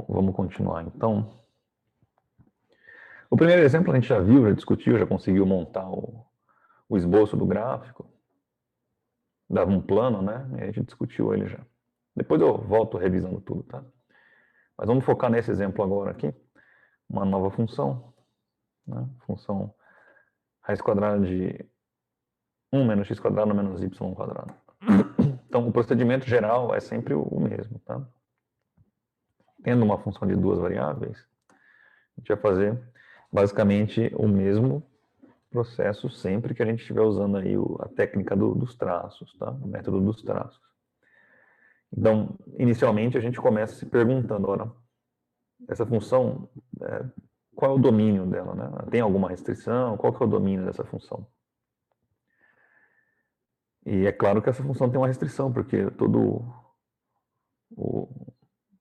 Vamos continuar. Então, o primeiro exemplo a gente já viu, já discutiu, já conseguiu montar o esboço do gráfico. Dava um plano, né? E a gente discutiu ele já. Depois eu volto revisando tudo, tá? Mas vamos focar nesse exemplo agora aqui. Uma nova função, né? Função raiz quadrada de 1 menos x quadrado menos y quadrado. Então, o procedimento geral é sempre o mesmo, tá? Tendo uma função de duas variáveis, a gente vai fazer basicamente o mesmo processo sempre que a gente estiver usando aí a técnica dos traços, tá? O método dos traços. Então, inicialmente a gente começa se perguntando, ora, essa função, qual é o domínio dela, né? Tem alguma restrição? Qual que é o domínio dessa função? E é claro que essa função tem uma restrição, porque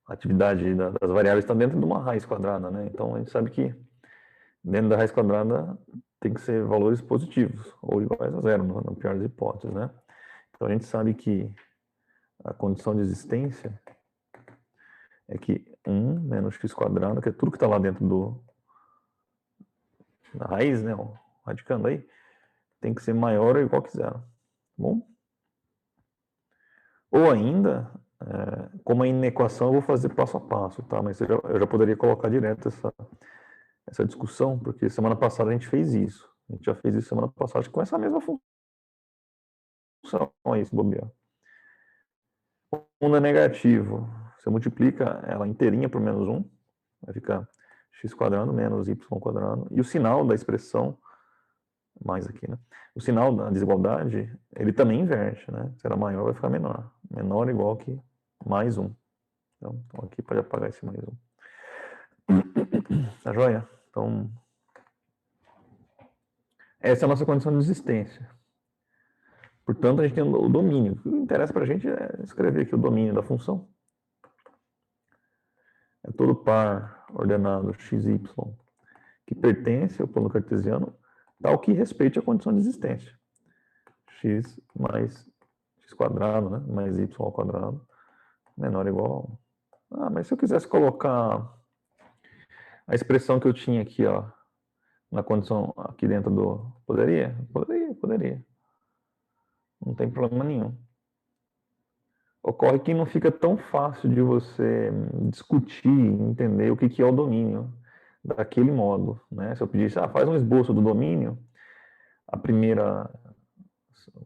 a atividade das variáveis está dentro de uma raiz quadrada, né? Então a gente sabe que dentro da raiz quadrada tem que ser valores positivos, ou iguais a zero, na pior das hipóteses, né? Então a gente sabe que a condição de existência é que 1 menos x quadrado, que é tudo que está lá dentro da raiz, né? Ó, radicando aí, tem que ser maior ou igual que zero. Tá bom? Ou ainda, como é na equação, eu vou fazer passo a passo, tá? Mas eu já poderia colocar direto essa discussão, porque semana passada a gente fez isso. A gente já fez isso semana passada com essa mesma função aí, se bobear. Quando é negativo, você multiplica ela inteirinha por menos 1, vai ficar x quadrado menos y quadrado. E o sinal da expressão, mais aqui, né? O sinal da desigualdade, ele também inverte, né? Se era maior, vai ficar menor. Menor igual que mais 1. Então aqui pode apagar esse mais 1. Tá joia? Então, essa é a nossa condição de existência. Portanto, a gente tem o domínio. O que interessa para a gente é escrever aqui o domínio da função. É todo par ordenado xy que pertence ao plano cartesiano, tal que respeite a condição de existência. X mais x quadrado, né? Mais y ao quadrado, menor ou igual a 1. Ah, mas se eu quisesse colocar a expressão que eu tinha aqui, ó, na condição aqui dentro do... Poderia? Poderia. Não tem problema nenhum. Ocorre que não fica tão fácil de você discutir, entender o que é o domínio daquele modo, né? Se eu pedisse, faz um esboço do domínio, a primeira,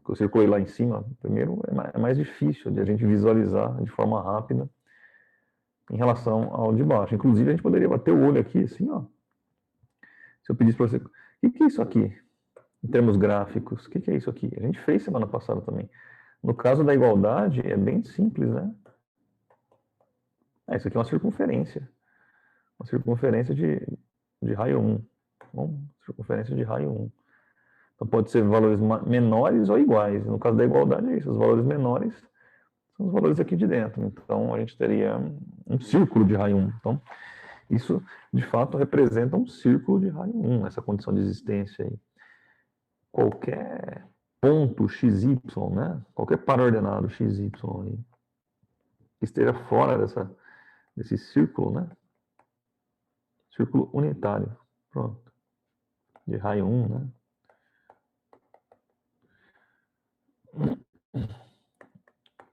que eu circulei lá em cima, primeiro é mais difícil de a gente visualizar de forma rápida em relação ao de baixo. Inclusive, a gente poderia bater o olho aqui, assim, ó. Se eu pedisse para você, o que é isso aqui? Em termos gráficos, o que é isso aqui? A gente fez semana passada também. No caso da igualdade, é bem simples, né? Isso aqui é uma circunferência. Uma circunferência de raio 1. Bom, circunferência de raio 1. Então pode ser valores menores ou iguais. No caso da igualdade é isso. Os valores menores são os valores aqui de dentro. Então a gente teria um círculo de raio 1. Então isso de fato representa um círculo de raio 1, essa condição de existência aí. Qualquer ponto xy, né? Qualquer par ordenado xy aí, que esteja fora desse círculo, né? Círculo unitário. Pronto. De raio 1, né?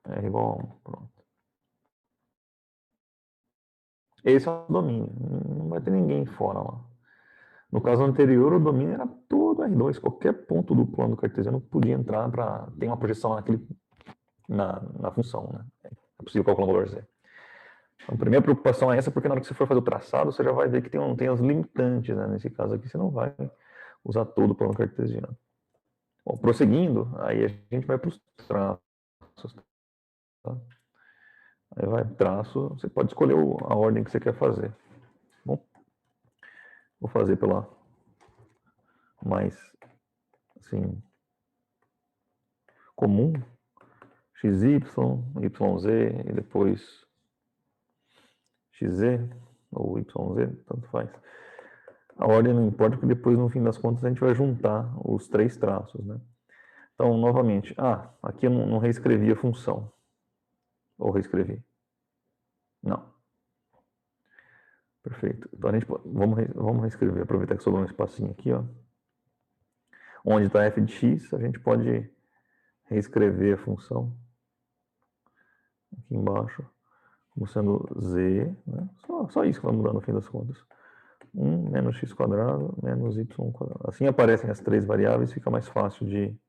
É igual a 1. Pronto. Esse é o domínio. Não vai ter ninguém fora lá. No caso anterior, o domínio era todo R2. Qualquer ponto do plano cartesiano podia entrar para... Tem uma projeção na função, né? É possível calcular o valor Z. Então, a primeira preocupação é essa, porque na hora que você for fazer o traçado, você já vai ver que tem os limitantes, né? Nesse caso aqui, você não vai usar todo o plano cartesiano. Bom, prosseguindo, aí a gente vai para os traços. Tá? Aí vai traço, você pode escolher a ordem que você quer fazer. Bom, vou fazer pela mais, assim, comum, XY, YZ, e depois XZ, ou YZ, tanto faz. A ordem não importa, porque depois, no fim das contas, a gente vai juntar os três traços, né? Então, novamente, aqui eu não reescrevi a função. Ou reescrevi? Não. Perfeito. Então a gente vamos reescrever, aproveitar que sobrou um espacinho aqui, ó. Onde está f de x, a gente pode reescrever a função aqui embaixo como sendo z, né? Só isso que vai mudar no fim das contas. 1 menos x quadrado menos y quadrado. Assim aparecem as três variáveis, fica mais fácil de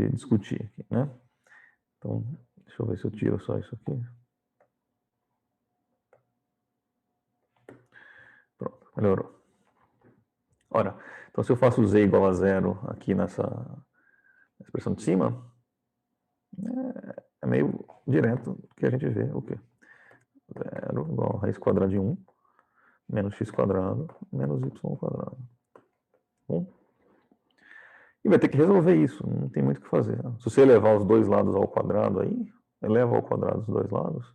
discutir aqui, né? Então, deixa eu ver se eu tiro só isso aqui. Pronto, melhorou. Ora, então se eu faço z igual a zero aqui nessa expressão de cima, é meio direto que a gente vê o quê? Zero igual a raiz quadrada de 1 menos x quadrado menos y quadrado. Bom? E vai ter que resolver isso, não tem muito o que fazer. Se você elevar os dois lados ao quadrado aí, eleva ao quadrado os dois lados.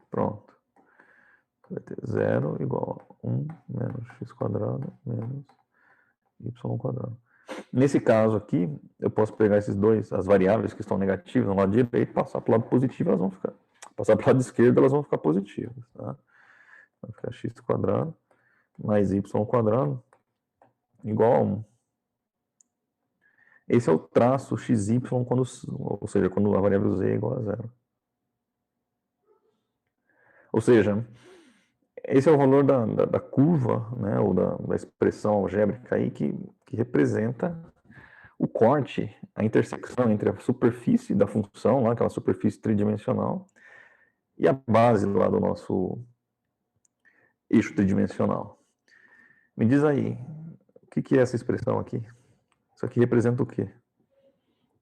Pronto. Vai ter 0 igual a 1 menos x quadrado menos y quadrado. Nesse caso aqui, eu posso pegar esses dois, as variáveis que estão negativas no lado direito, passar para o lado positivo, elas vão ficar. Passar para o lado esquerdo, elas vão ficar positivas. Tá? Vai ficar x quadrado mais y quadrado igual a 1. Esse é o traço xy, quando, ou seja, quando a variável z é igual a 0. Ou seja, esse é o valor da curva, né, ou da expressão algébrica aí que representa o corte, a intersecção entre a superfície da função, lá, aquela superfície tridimensional, e a base lá do nosso eixo tridimensional. Me diz aí, o que é essa expressão aqui? Isso aqui representa o quê?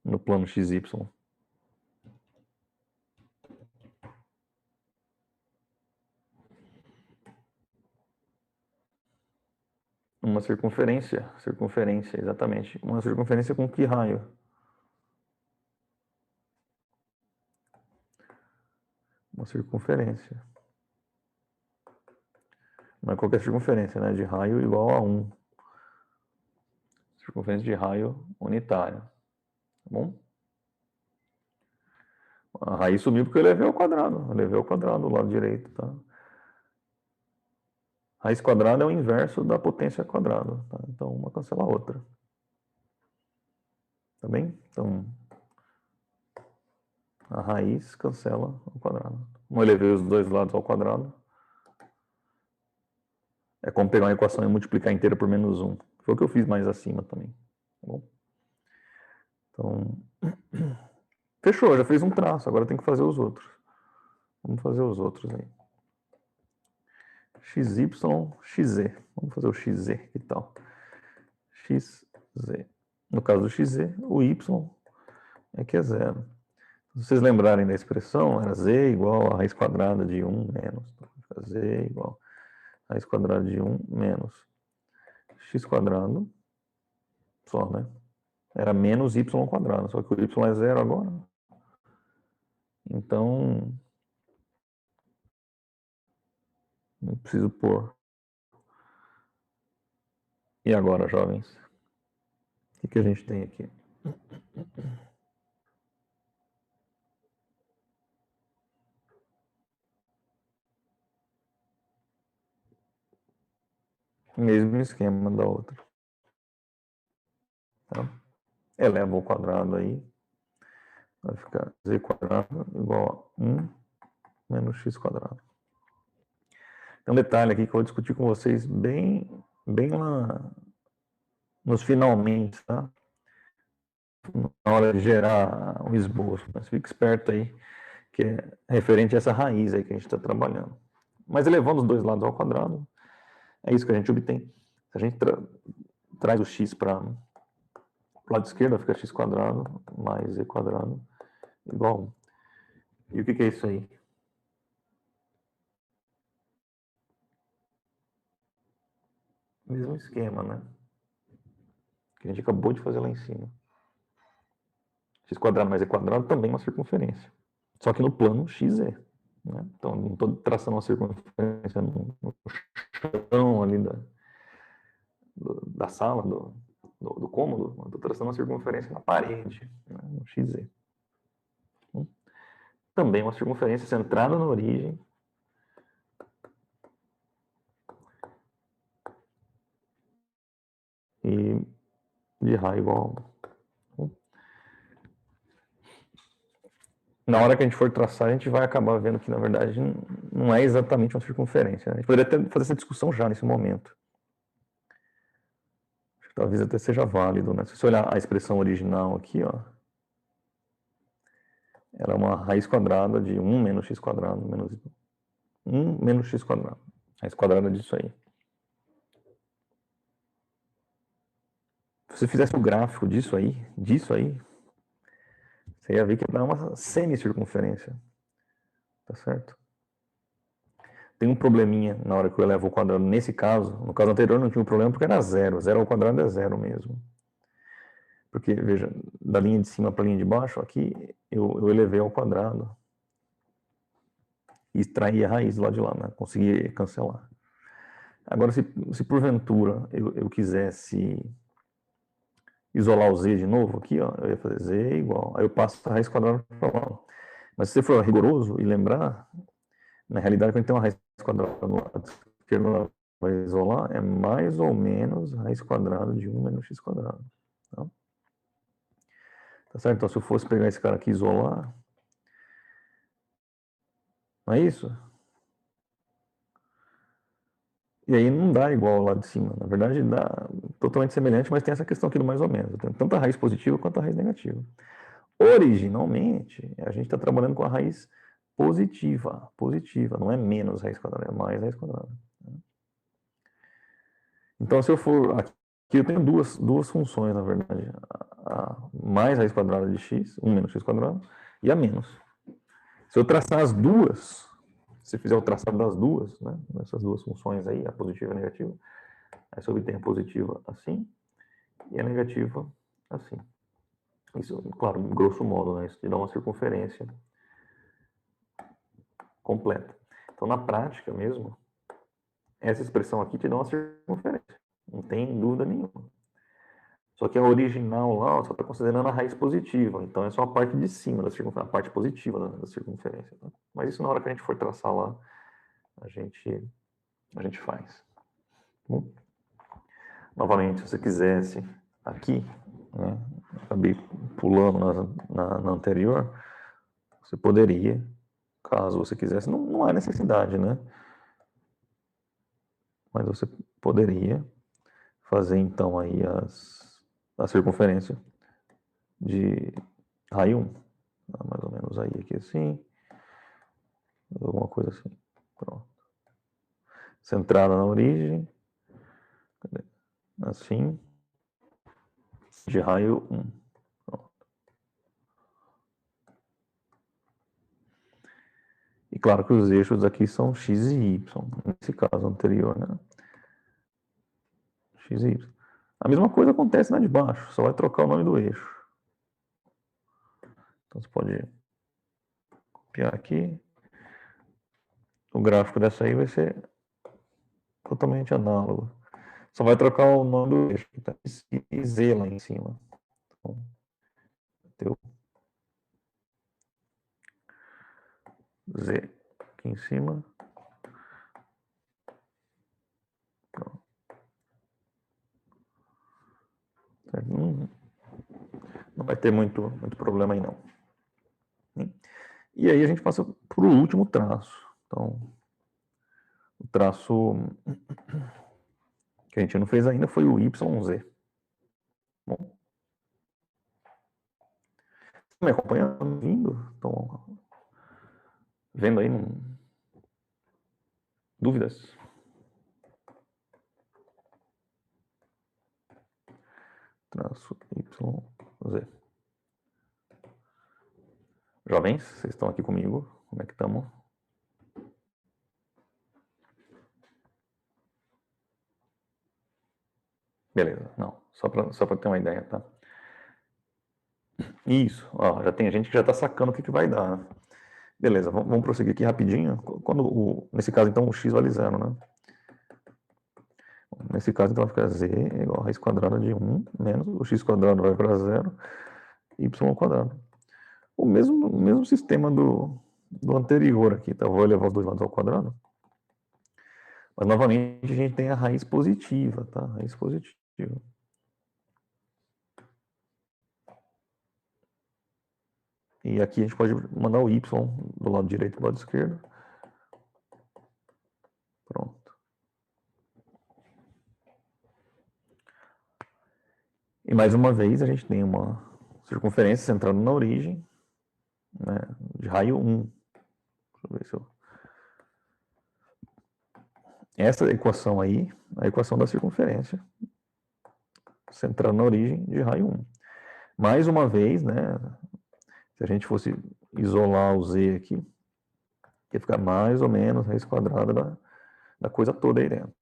No plano XY. Uma circunferência, exatamente. Uma circunferência com que raio? Uma circunferência. Não é qualquer circunferência, né? De raio igual a 1. Circunferência de raio unitário. Tá bom? A raiz sumiu porque eu levei ao quadrado. Eu levei ao quadrado do lado direito, tá? Raiz quadrada é o inverso da potência quadrada, tá? Então, uma cancela a outra. Tá bem? Então, a raiz cancela o quadrado. Como eu levei os dois lados ao quadrado, é como pegar uma equação e multiplicar inteira por menos 1. Foi o que eu fiz mais acima também. Tá bom? Então, fechou, já fez um traço, agora tem que fazer os outros. Vamos fazer os outros aí. XY, XZ. Vamos fazer o XZ, que tal? XZ. No caso do XZ, o Y é que é 0. Se vocês lembrarem da expressão, era Z igual a raiz quadrada de 1 menos. Então, Z igual a raiz quadrada de 1 menos x quadrado, só, né? Era menos y quadrado, só que o y é 0 agora. Então, não preciso pôr. E agora, jovens? O que a gente tem aqui? Mesmo esquema da outra. Tá? Eleva ao quadrado aí. Vai ficar z quadrado igual a 1 menos x quadrado. Tem um detalhe aqui que eu vou discutir com vocês bem lá nos finalmente, tá? Na hora de gerar um esboço. Mas fique esperto aí, que é referente a essa raiz aí que a gente está trabalhando. Mas elevando os dois lados ao quadrado, é isso que a gente obtém. Se a gente traz o x para o lado esquerdo, fica x quadrado mais z quadrado igual a 1. E o que é isso aí? Mesmo esquema, né? Que a gente acabou de fazer lá em cima. X quadrado mais z quadrado também é uma circunferência. Só que no plano x é. Né? Então, não estou traçando uma circunferência no chão ali da sala, do cômodo, eu estou traçando uma circunferência na parede, né, no XZ. Também uma circunferência centrada na origem. E de raio igual a 1. Na hora que a gente for traçar, a gente vai acabar vendo que, na verdade, não é exatamente uma circunferência. Né? A gente poderia até fazer essa discussão já nesse momento. Talvez até seja válido, né? Se você olhar a expressão original aqui, ó, ela é uma raiz quadrada de 1 menos x quadrado, menos 1 menos x quadrado. Raiz quadrada disso aí. Se você fizesse o gráfico disso aí, você ia ver que dá uma semicircunferência. Tá certo? Tem um probleminha na hora que eu elevo o quadrado. Nesse caso, no caso anterior não tinha um problema porque era zero. Zero ao quadrado é zero mesmo. Porque, veja, da linha de cima para a linha de baixo, aqui eu elevei ao quadrado. E extraí a raiz lá de lá, né? Consegui cancelar. Agora, se porventura eu quisesse isolar o z de novo aqui, ó, eu ia fazer z igual. Aí eu passo a raiz quadrada para lá. Mas se você for rigoroso e lembrar, na realidade, quando tem uma raiz quadrada no lado esquerdo, vai isolar, é mais ou menos raiz quadrada de 1 menos x quadrado. Tá certo? Então, se eu fosse pegar esse cara aqui e isolar, não é isso? E aí não dá igual lá de cima. Na verdade, dá totalmente semelhante, mas tem essa questão aqui do mais ou menos. Tem tanto a raiz positiva quanto a raiz negativa. Originalmente, a gente está trabalhando com a raiz positiva. Positiva, não é menos raiz quadrada, é mais raiz quadrada. Então, se eu for... Aqui eu tenho duas funções, na verdade. A mais raiz quadrada de x, 1 menos x quadrado, e a menos. Se eu traçar as duas, se fizer o traçado das duas, né, essas duas funções aí, a positiva e a negativa, aí você obtém a positiva assim e a negativa assim. Isso, claro, grosso modo, né, isso te dá uma circunferência completa. Então, na prática mesmo, essa expressão aqui te dá uma circunferência. Não tem dúvida nenhuma. Só que a original lá só está considerando a raiz positiva. Então, é só a parte de cima da circunferência, a parte positiva da circunferência. Tá? Mas isso, na hora que a gente for traçar lá, a gente faz. Bom, novamente, se você quisesse aqui, né, acabei pulando na anterior, você poderia, caso você quisesse, não há necessidade, né? Mas você poderia fazer então aí a circunferência de raio 1. Mais ou menos aí, aqui assim. Alguma coisa assim. Pronto. Centrada na origem. Assim. De raio 1. Pronto. E claro que os eixos aqui são x e y. Nesse caso anterior, né? X e y. A mesma coisa acontece na de baixo. Só vai trocar o nome do eixo. Então você pode copiar aqui. O gráfico dessa aí vai ser totalmente análogo. Só vai trocar o nome do eixo. Tá? E Z lá em cima. Então, teu Z aqui em cima. Pronto. Não vai ter muito problema aí não. E aí a gente passa para o último traço. Então, o traço que a gente não fez ainda foi o YZ. Bom, me acompanhando, vindo? Estão vendo aí? Dúvidas? Traço YZ. Jovens, vocês estão aqui comigo? Como é que estamos? Beleza, não, só para ter uma ideia, tá? Isso, ó, já tem gente que já está sacando o que vai dar, né? Beleza, vamos prosseguir aqui rapidinho. Nesse caso, então, o x vale 0, né? Nesse caso, então, vai ficar z é igual a raiz quadrada de 1 menos o x quadrado vai para zero, y ao quadrado. O mesmo sistema do anterior aqui, tá? Vou elevar os dois lados ao quadrado. Mas, novamente, a gente tem a raiz positiva, tá? Raiz positiva. E aqui a gente pode mandar o y do lado direito para o lado esquerdo. Pronto. E mais uma vez a gente tem uma circunferência centrada na origem, né, de raio 1. Deixa eu ver se eu... Essa equação aí, a equação da circunferência centrada na origem de raio 1. Mais uma vez, né, se a gente fosse isolar o z aqui, ia ficar mais ou menos a raiz quadrada da coisa toda aí dentro.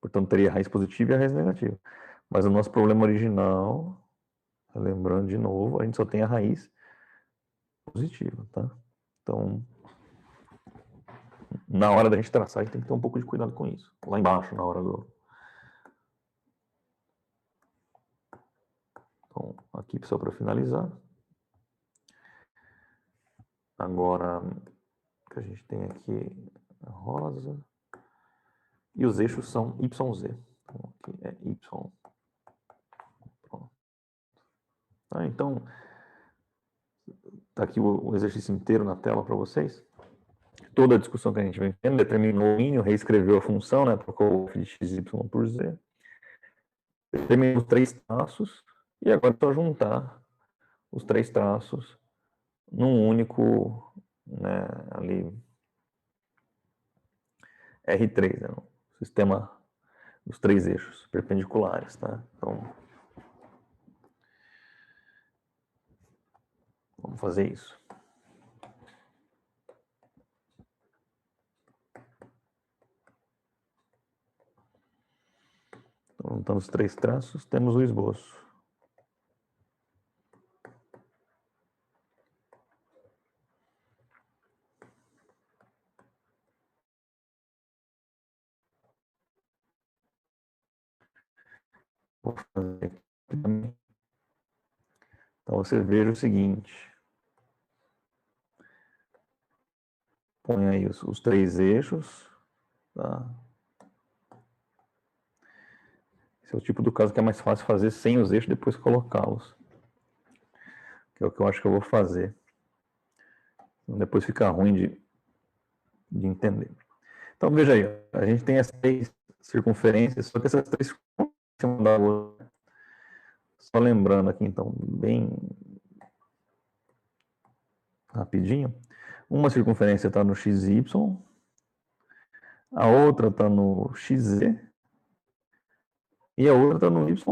Portanto, teria a raiz positiva e a raiz negativa. Mas o nosso problema original, lembrando de novo, a gente só tem a raiz positiva, tá? Então, na hora da gente traçar, a gente tem que ter um pouco de cuidado com isso. Lá embaixo, na hora do... Então, aqui só para finalizar. Agora, o que a gente tem aqui é rosa. E os eixos são YZ. Então, aqui é Y. Pronto. Tá, então, tá aqui o exercício inteiro na tela para vocês. Toda a discussão que a gente vem tendo, determinou o domínio, reescreveu a função, né, trocou o f de x, y por z. Determinou os três traços. E agora é só juntar os três traços num único, né, ali, R3, né, no sistema dos três eixos perpendiculares, tá? Então, vamos fazer isso. Então, juntando os três traços, temos o esboço. Vou fazer aqui também. Então, você veja o seguinte. Põe aí os três eixos. Tá? Esse é o tipo do caso que é mais fácil fazer sem os eixos, depois colocá-los. Que é o que eu acho que eu vou fazer. Depois fica ruim de entender. Então, veja aí. A gente tem as três circunferências, só que essas três em cima da outra. Só lembrando aqui, então, bem rapidinho. Uma circunferência está no XY, a outra está no XZ e a outra está no YZ.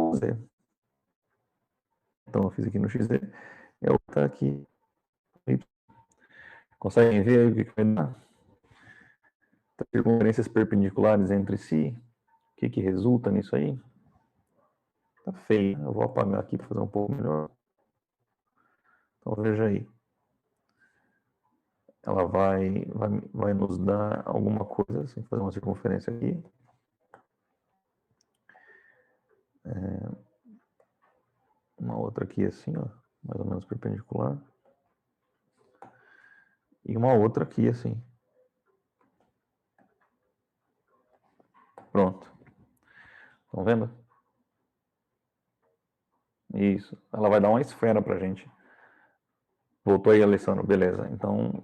Então, eu fiz aqui no XZ e a outra está aqui no Y. Conseguem ver o que vai dar? Circunferências perpendiculares entre si. O que resulta nisso aí? Tá feio. Eu vou apagar aqui para fazer um pouco melhor. Então, veja aí. Ela vai nos dar alguma coisa, assim, fazer uma circunferência aqui. Uma outra aqui assim, ó, mais ou menos perpendicular. E uma outra aqui assim. Pronto. Estão vendo? Isso. Ela vai dar uma esfera pra gente. Voltou aí, Alessandro. Beleza. Então,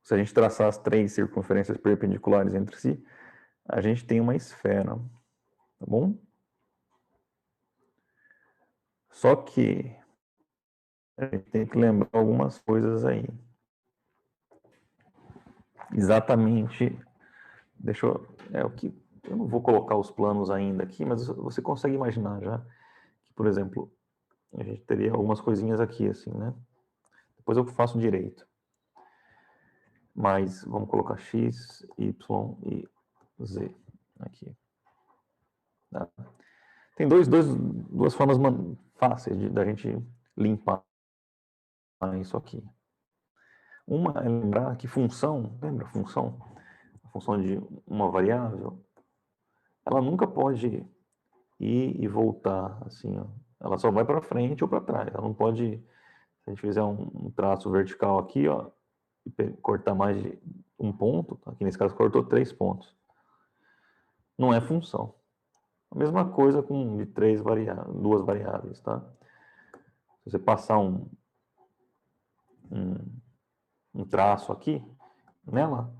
se a gente traçar as três circunferências perpendiculares entre si, a gente tem uma esfera. Tá bom? Só que a gente tem que lembrar algumas coisas aí. Exatamente. Deixa eu... Eu não vou colocar os planos ainda aqui, mas você consegue imaginar já que, por exemplo, a gente teria algumas coisinhas aqui, assim, né? Depois eu faço direito. Mas vamos colocar x, y e z aqui. Tá? Tem duas formas fáceis da gente limpar isso aqui. Uma é lembrar que função, lembra a função? A função de uma variável ela nunca pode ir e voltar, assim, ó. Ela só vai para frente ou para trás. Ela não pode, se a gente fizer um traço vertical aqui, ó, e cortar mais de um ponto, aqui nesse caso cortou 3 pontos. Não é função. A mesma coisa com de duas variáveis, tá? Se você passar um traço aqui nela,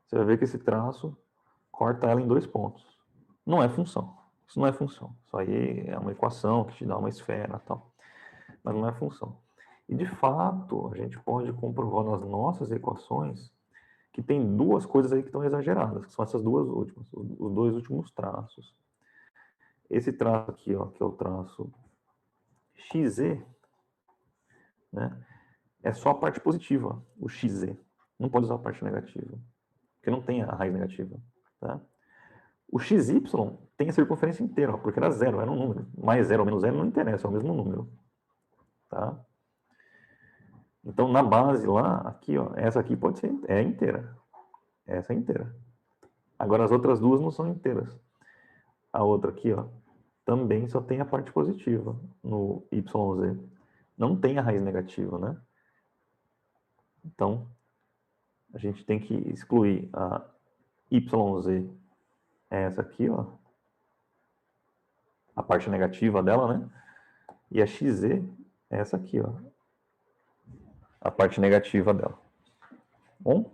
você vai ver que esse traço corta ela em 2 pontos. Não é função. Isso não é função. Isso aí é uma equação que te dá uma esfera e tal. Mas não é função. E de fato, a gente pode comprovar nas nossas equações que tem duas coisas aí que estão exageradas, que são essas duas últimas, os dois últimos traços. Esse traço aqui, ó, que é o traço XZ, né, é só a parte positiva, o XZ. Não pode usar a parte negativa, porque não tem a raiz negativa. Tá? O XY tem a circunferência inteira, ó, porque era zero, era um número. Mais zero ou menos zero não interessa, é o mesmo número. Tá? Então, na base lá, aqui, ó, essa aqui pode ser inteira. Essa é inteira. Agora, as outras duas não são inteiras. A outra aqui, ó, também só tem a parte positiva no YZ. Não tem a raiz negativa, né? Então, a gente tem que excluir a YZ, é essa aqui, ó, a parte negativa dela, né? E a XZ é essa aqui, ó, a parte negativa dela. Bom?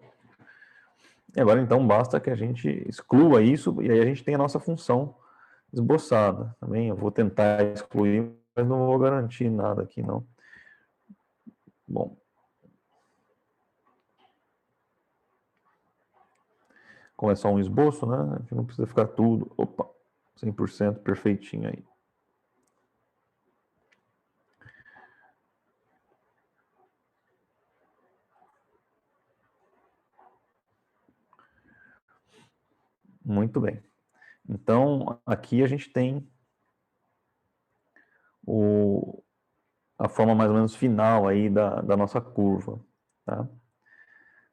E agora, então, basta que a gente exclua isso e aí a gente tem a nossa função esboçada. Também eu vou tentar excluir, mas não vou garantir nada aqui, não. Bom. Como é só um esboço, né? A gente não precisa ficar tudo, 100% perfeitinho aí. Muito bem. Então, aqui a gente tem a forma mais ou menos final aí da nossa curva. Tá?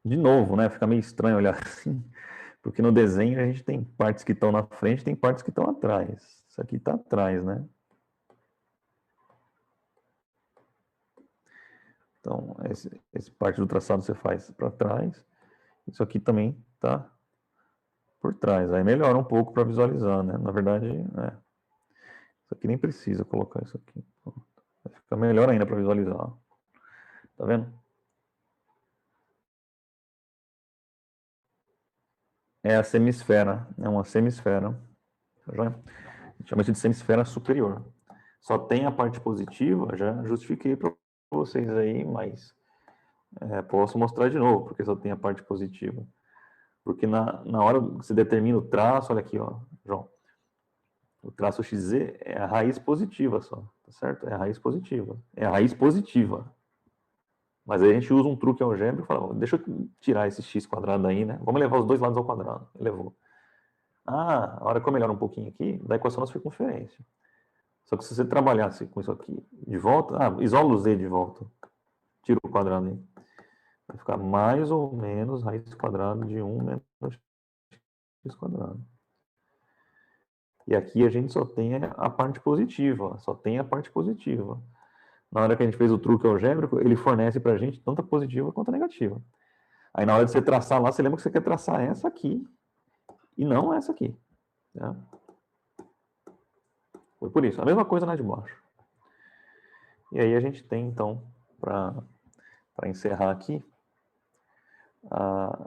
De novo, né? Fica meio estranho olhar assim, porque no desenho a gente tem partes que estão na frente, tem partes que estão atrás. Isso aqui está atrás, né? Então, esse parte do traçado você faz para trás. Isso aqui também está por trás. Aí melhora um pouco para visualizar, né? Na verdade, isso aqui nem precisa colocar isso aqui. Vai ficar melhor ainda para visualizar. Tá vendo? É a semisfera. É uma semisfera. Tá joia? A gente chama isso de semisfera superior. Só tem a parte positiva, já justifiquei para vocês aí, mas posso mostrar de novo, porque só tem a parte positiva. Porque na hora que você determina o traço, olha aqui, ó, João. O traço XZ é a raiz positiva só, tá certo? É a raiz positiva. É a raiz positiva. Mas aí a gente usa um truque algébrico e fala, deixa eu tirar esse x quadrado aí, né? Vamos levar os dois lados ao quadrado. Levou. Ah, a hora que eu melhoro um pouquinho aqui, da equação da circunferência. Só que se você trabalhasse com isso aqui de volta, isola o z de volta. Tira o quadrado aí. Vai ficar mais ou menos raiz quadrada de 1 menos x quadrado. E aqui a gente só tem a parte positiva, só tem a parte positiva. Na hora que a gente fez o truque algébrico, ele fornece para a gente tanto a positiva quanto a negativa. Aí na hora de você traçar lá, você lembra que você quer traçar essa aqui e não essa aqui. Né? Foi por isso. A mesma coisa na de baixo. E aí a gente tem, então, para encerrar aqui,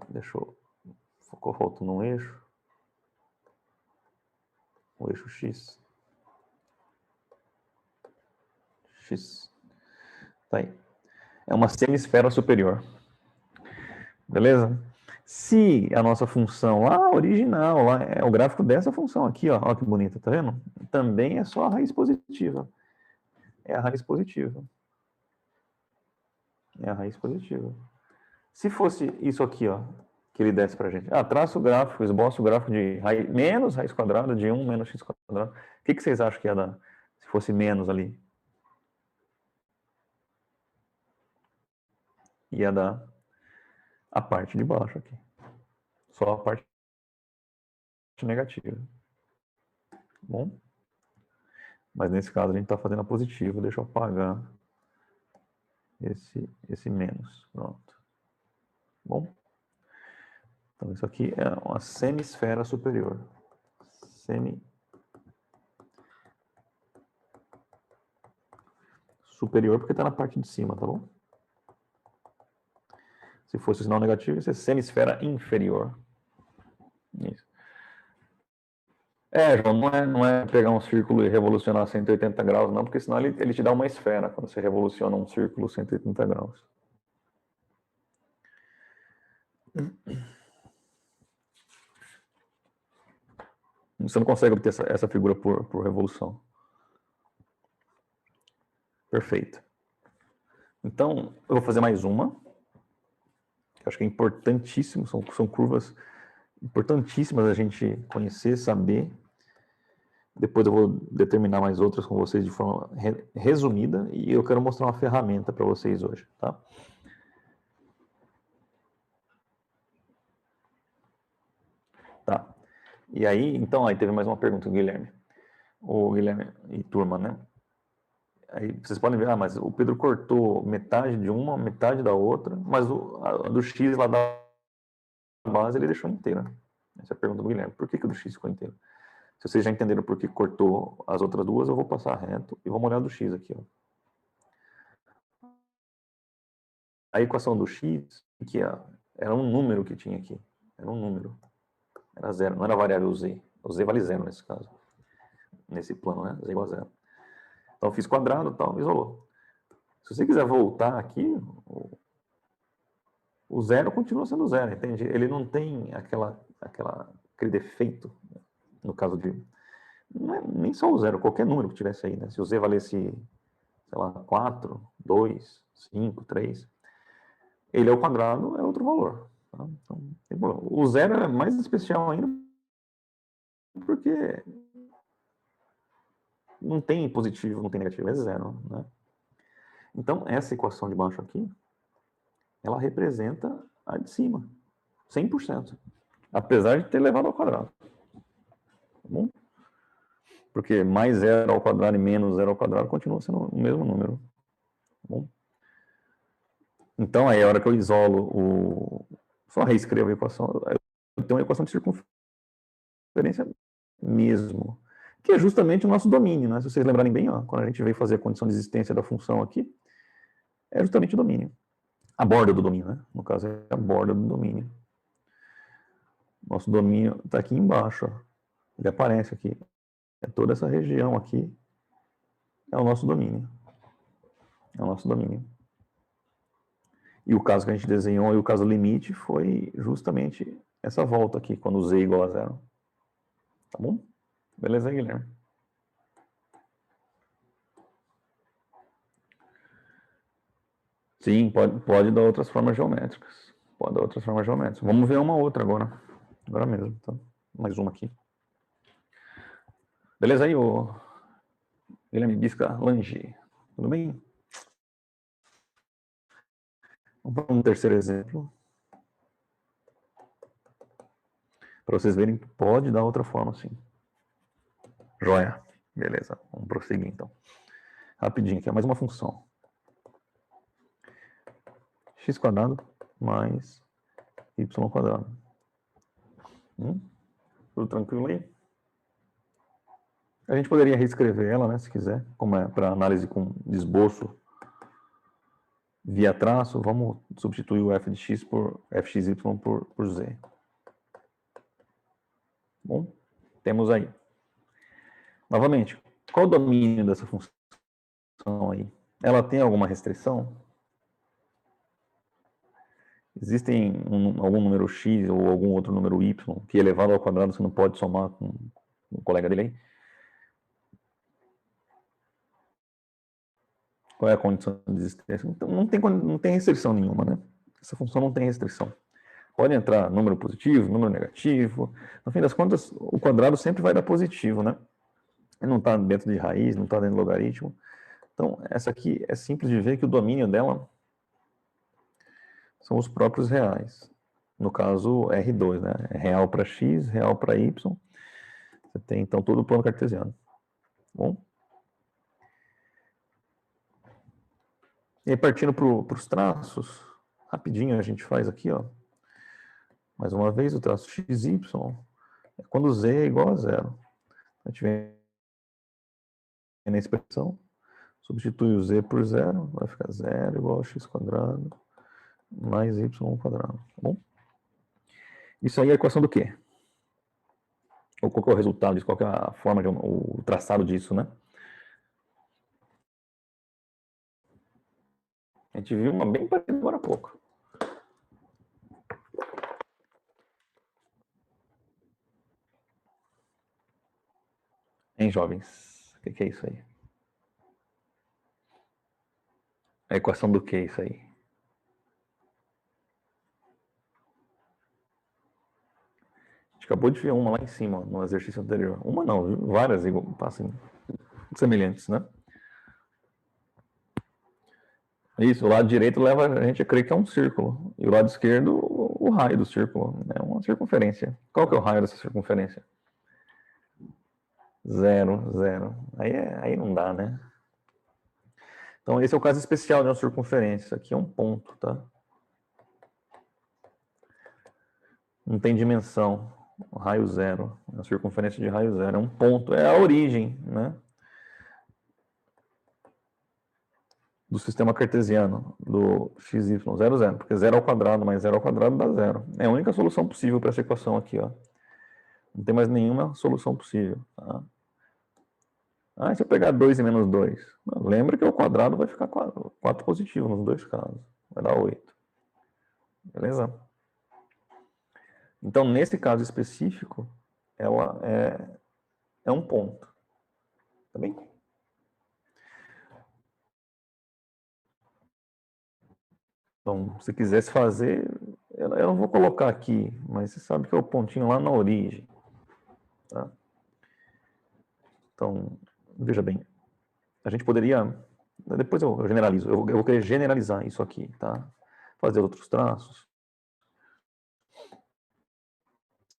deixa eu... Ficou faltando um eixo. O eixo X. X. Tá aí. É uma semisfera superior. Beleza? Se a nossa função lá, original, lá, é o gráfico dessa função aqui, ó, ó que bonita, tá vendo? Também é só a raiz positiva. É a raiz positiva. É a raiz positiva. Se fosse isso aqui, ó, que ele desse pra gente. Traça o gráfico, esboça o gráfico de menos raiz quadrada de 1 menos x quadrado. O que vocês acham que ia dar se fosse menos ali? Ia dar a parte de baixo aqui. Só a parte negativa. Bom, mas nesse caso a gente está fazendo a positiva. Deixa eu apagar esse menos. Pronto. Bom, então isso aqui é uma semisfera superior. Superior porque está na parte de cima, tá bom? Se fosse o sinal negativo, ia ser semisfera inferior. Isso. João, não é pegar um círculo e revolucionar 180 graus, não, porque senão ele te dá uma esfera quando você revoluciona um círculo 180 graus. Você não consegue obter essa figura por revolução. Perfeito. Então, eu vou fazer mais uma, que eu acho que é importantíssimo, são curvas importantíssimas a gente conhecer, saber. Depois eu vou determinar mais outras com vocês de forma resumida e eu quero mostrar uma ferramenta para vocês hoje, tá? Tá. E aí, então, aí teve mais uma pergunta do Guilherme. O Guilherme e turma, né? Aí vocês podem ver, mas o Pedro cortou metade de uma, metade da outra, mas a do X lá da base ele deixou inteira. Essa é a pergunta do Guilherme. Por que o do X ficou inteiro? Se vocês já entenderam por que cortou as outras duas, eu vou passar reto e vamos olhar do X aqui, ó. A equação do X, que era um número que tinha aqui. Era um número. Era zero, não era a variável Z. O Z vale zero nesse caso. Nesse plano, né? Z igual a zero. Então eu fiz quadrado e tal, isolou. Se você quiser voltar aqui, o zero continua sendo zero, entende? Ele não tem aquele defeito, no caso de... Não é nem só o zero, qualquer número que tivesse aí, né? Se o Z valesse, sei lá, 4, 2, 5, 3, ele ao quadrado é outro valor. Tá? Então, tem problema. O zero é mais especial ainda porque não tem positivo, não tem negativo, é zero, né? Então, essa equação de baixo aqui, ela representa a de cima, 100%. Apesar de ter levado ao quadrado. Tá bom? Porque mais zero ao quadrado e menos zero ao quadrado continua sendo o mesmo número. Tá bom? Então, aí a hora que eu isolo só reescrevo a equação, eu tenho uma equação de circunferência mesmo, que é justamente o nosso domínio, né? Se vocês lembrarem bem, ó, quando a gente veio fazer a condição de existência da função aqui, é justamente o domínio. A borda do domínio, né? No caso, é a borda do domínio. Nosso domínio está aqui embaixo, ó. Ele aparece aqui. É toda essa região aqui é o nosso domínio. É o nosso domínio. E o caso que a gente desenhou e o caso limite foi justamente essa volta aqui, quando Z é igual a zero. Tá bom? Beleza, Guilherme? Sim, pode dar outras formas geométricas. Pode dar outras formas geométricas. Vamos ver uma outra agora. Agora mesmo. Então, mais uma aqui. Beleza aí, ô Guilherme Bisca Lange. Tudo bem? Vamos para um terceiro exemplo. Para vocês verem que pode dar outra forma, sim. Joia. Beleza. Vamos prosseguir, então. Rapidinho aqui, é mais uma função. X² mais Y². Tudo tranquilo aí? A gente poderia reescrever ela, né, se quiser, como é para análise com esboço via traço, vamos substituir o f de x por fxy por z. Bom, temos aí. Novamente, qual o domínio dessa função aí? Ela tem alguma restrição? Existem algum número x ou algum outro número y que elevado ao quadrado você não pode somar com um colega dele aí? Qual é a condição de existência? Então, não tem restrição nenhuma, né? Essa função não tem restrição. Pode entrar número positivo, número negativo. No fim das contas, o quadrado sempre vai dar positivo, né? Ele não está dentro de raiz, não está dentro de logaritmo. Então, essa aqui é simples de ver que o domínio dela são os próprios reais. No caso, R2, né? É real para x, real para y. Você tem, então, todo o plano cartesiano. Bom? E aí, partindo para os traços, rapidinho a gente faz aqui, ó. Mais uma vez, o traço XY é quando Z é igual a zero. A gente vem na expressão, substitui o Z por zero, vai ficar zero igual a x quadrado mais y quadrado, tá bom? Isso aí é a equação do quê? Ou qual que é o resultado disso? Qual que é a forma, o traçado disso, né? A gente viu uma bem parecida agora há pouco. Hein, jovens? O que é isso aí? A equação do que é isso aí? A gente acabou de ver uma lá em cima, no exercício anterior. Uma não, viu? Várias assim, semelhantes, né? Isso, o lado direito leva a gente a crer que é um círculo. E o lado esquerdo, o raio do círculo. É uma circunferência. Qual que é o raio dessa circunferência? Zero, zero. Aí não dá, né? Então, esse é o caso especial de uma circunferência. Isso aqui é um ponto, tá? Não tem dimensão. Raio zero. A circunferência de raio zero. É um ponto. É a origem, né? Do sistema cartesiano, do xy, 0, 0. Porque 0 ao quadrado mais 0 ao quadrado dá zero. É a única solução possível para essa equação aqui, ó. Não tem mais nenhuma solução possível, tá? Ah, se eu pegar 2 e menos 2, lembra que o quadrado vai ficar 4 positivo nos dois casos. Vai dar 8. Beleza? Então, nesse caso específico, ela é um ponto. Tá bem? Então, se quisesse fazer, eu não vou colocar aqui, mas você sabe que é o pontinho lá na origem. Tá? Então, veja bem, a gente poderia, depois eu generalizo, eu vou querer generalizar isso aqui, tá? Fazer outros traços.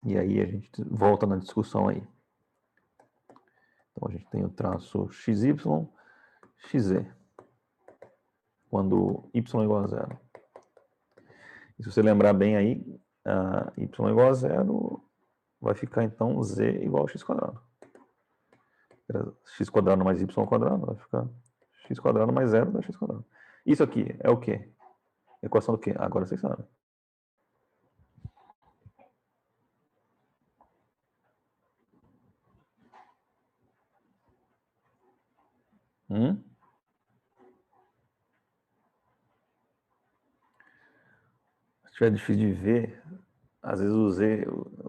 E aí a gente volta na discussão aí. Então a gente tem o traço XY, XZ, quando y é igual a zero. E se você lembrar bem aí, y é igual a zero, vai ficar então z igual a x quadrado. X quadrado mais y quadrado vai ficar x quadrado mais zero dá x quadrado. Isso aqui é o quê? Equação do quê? Agora vocês sabem. Se tiver difícil de ver, às vezes o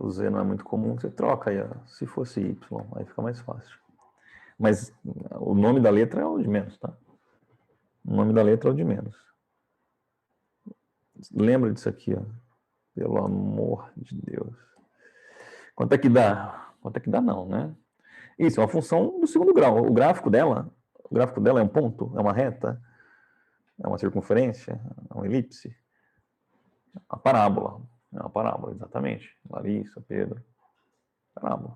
Z não é muito comum, você troca aí, ó, se fosse Y, aí fica mais fácil. Mas o nome da letra é o de menos, tá? O nome da letra é o de menos. Lembra disso aqui, ó. Pelo amor de Deus. Quanto é que dá? Quanto é que dá não, né? Isso, é uma função do segundo grau. O gráfico dela é um ponto, é uma reta, é uma circunferência, é uma elipse. Uma parábola. É uma parábola, exatamente. Larissa, Pedro. Parábola.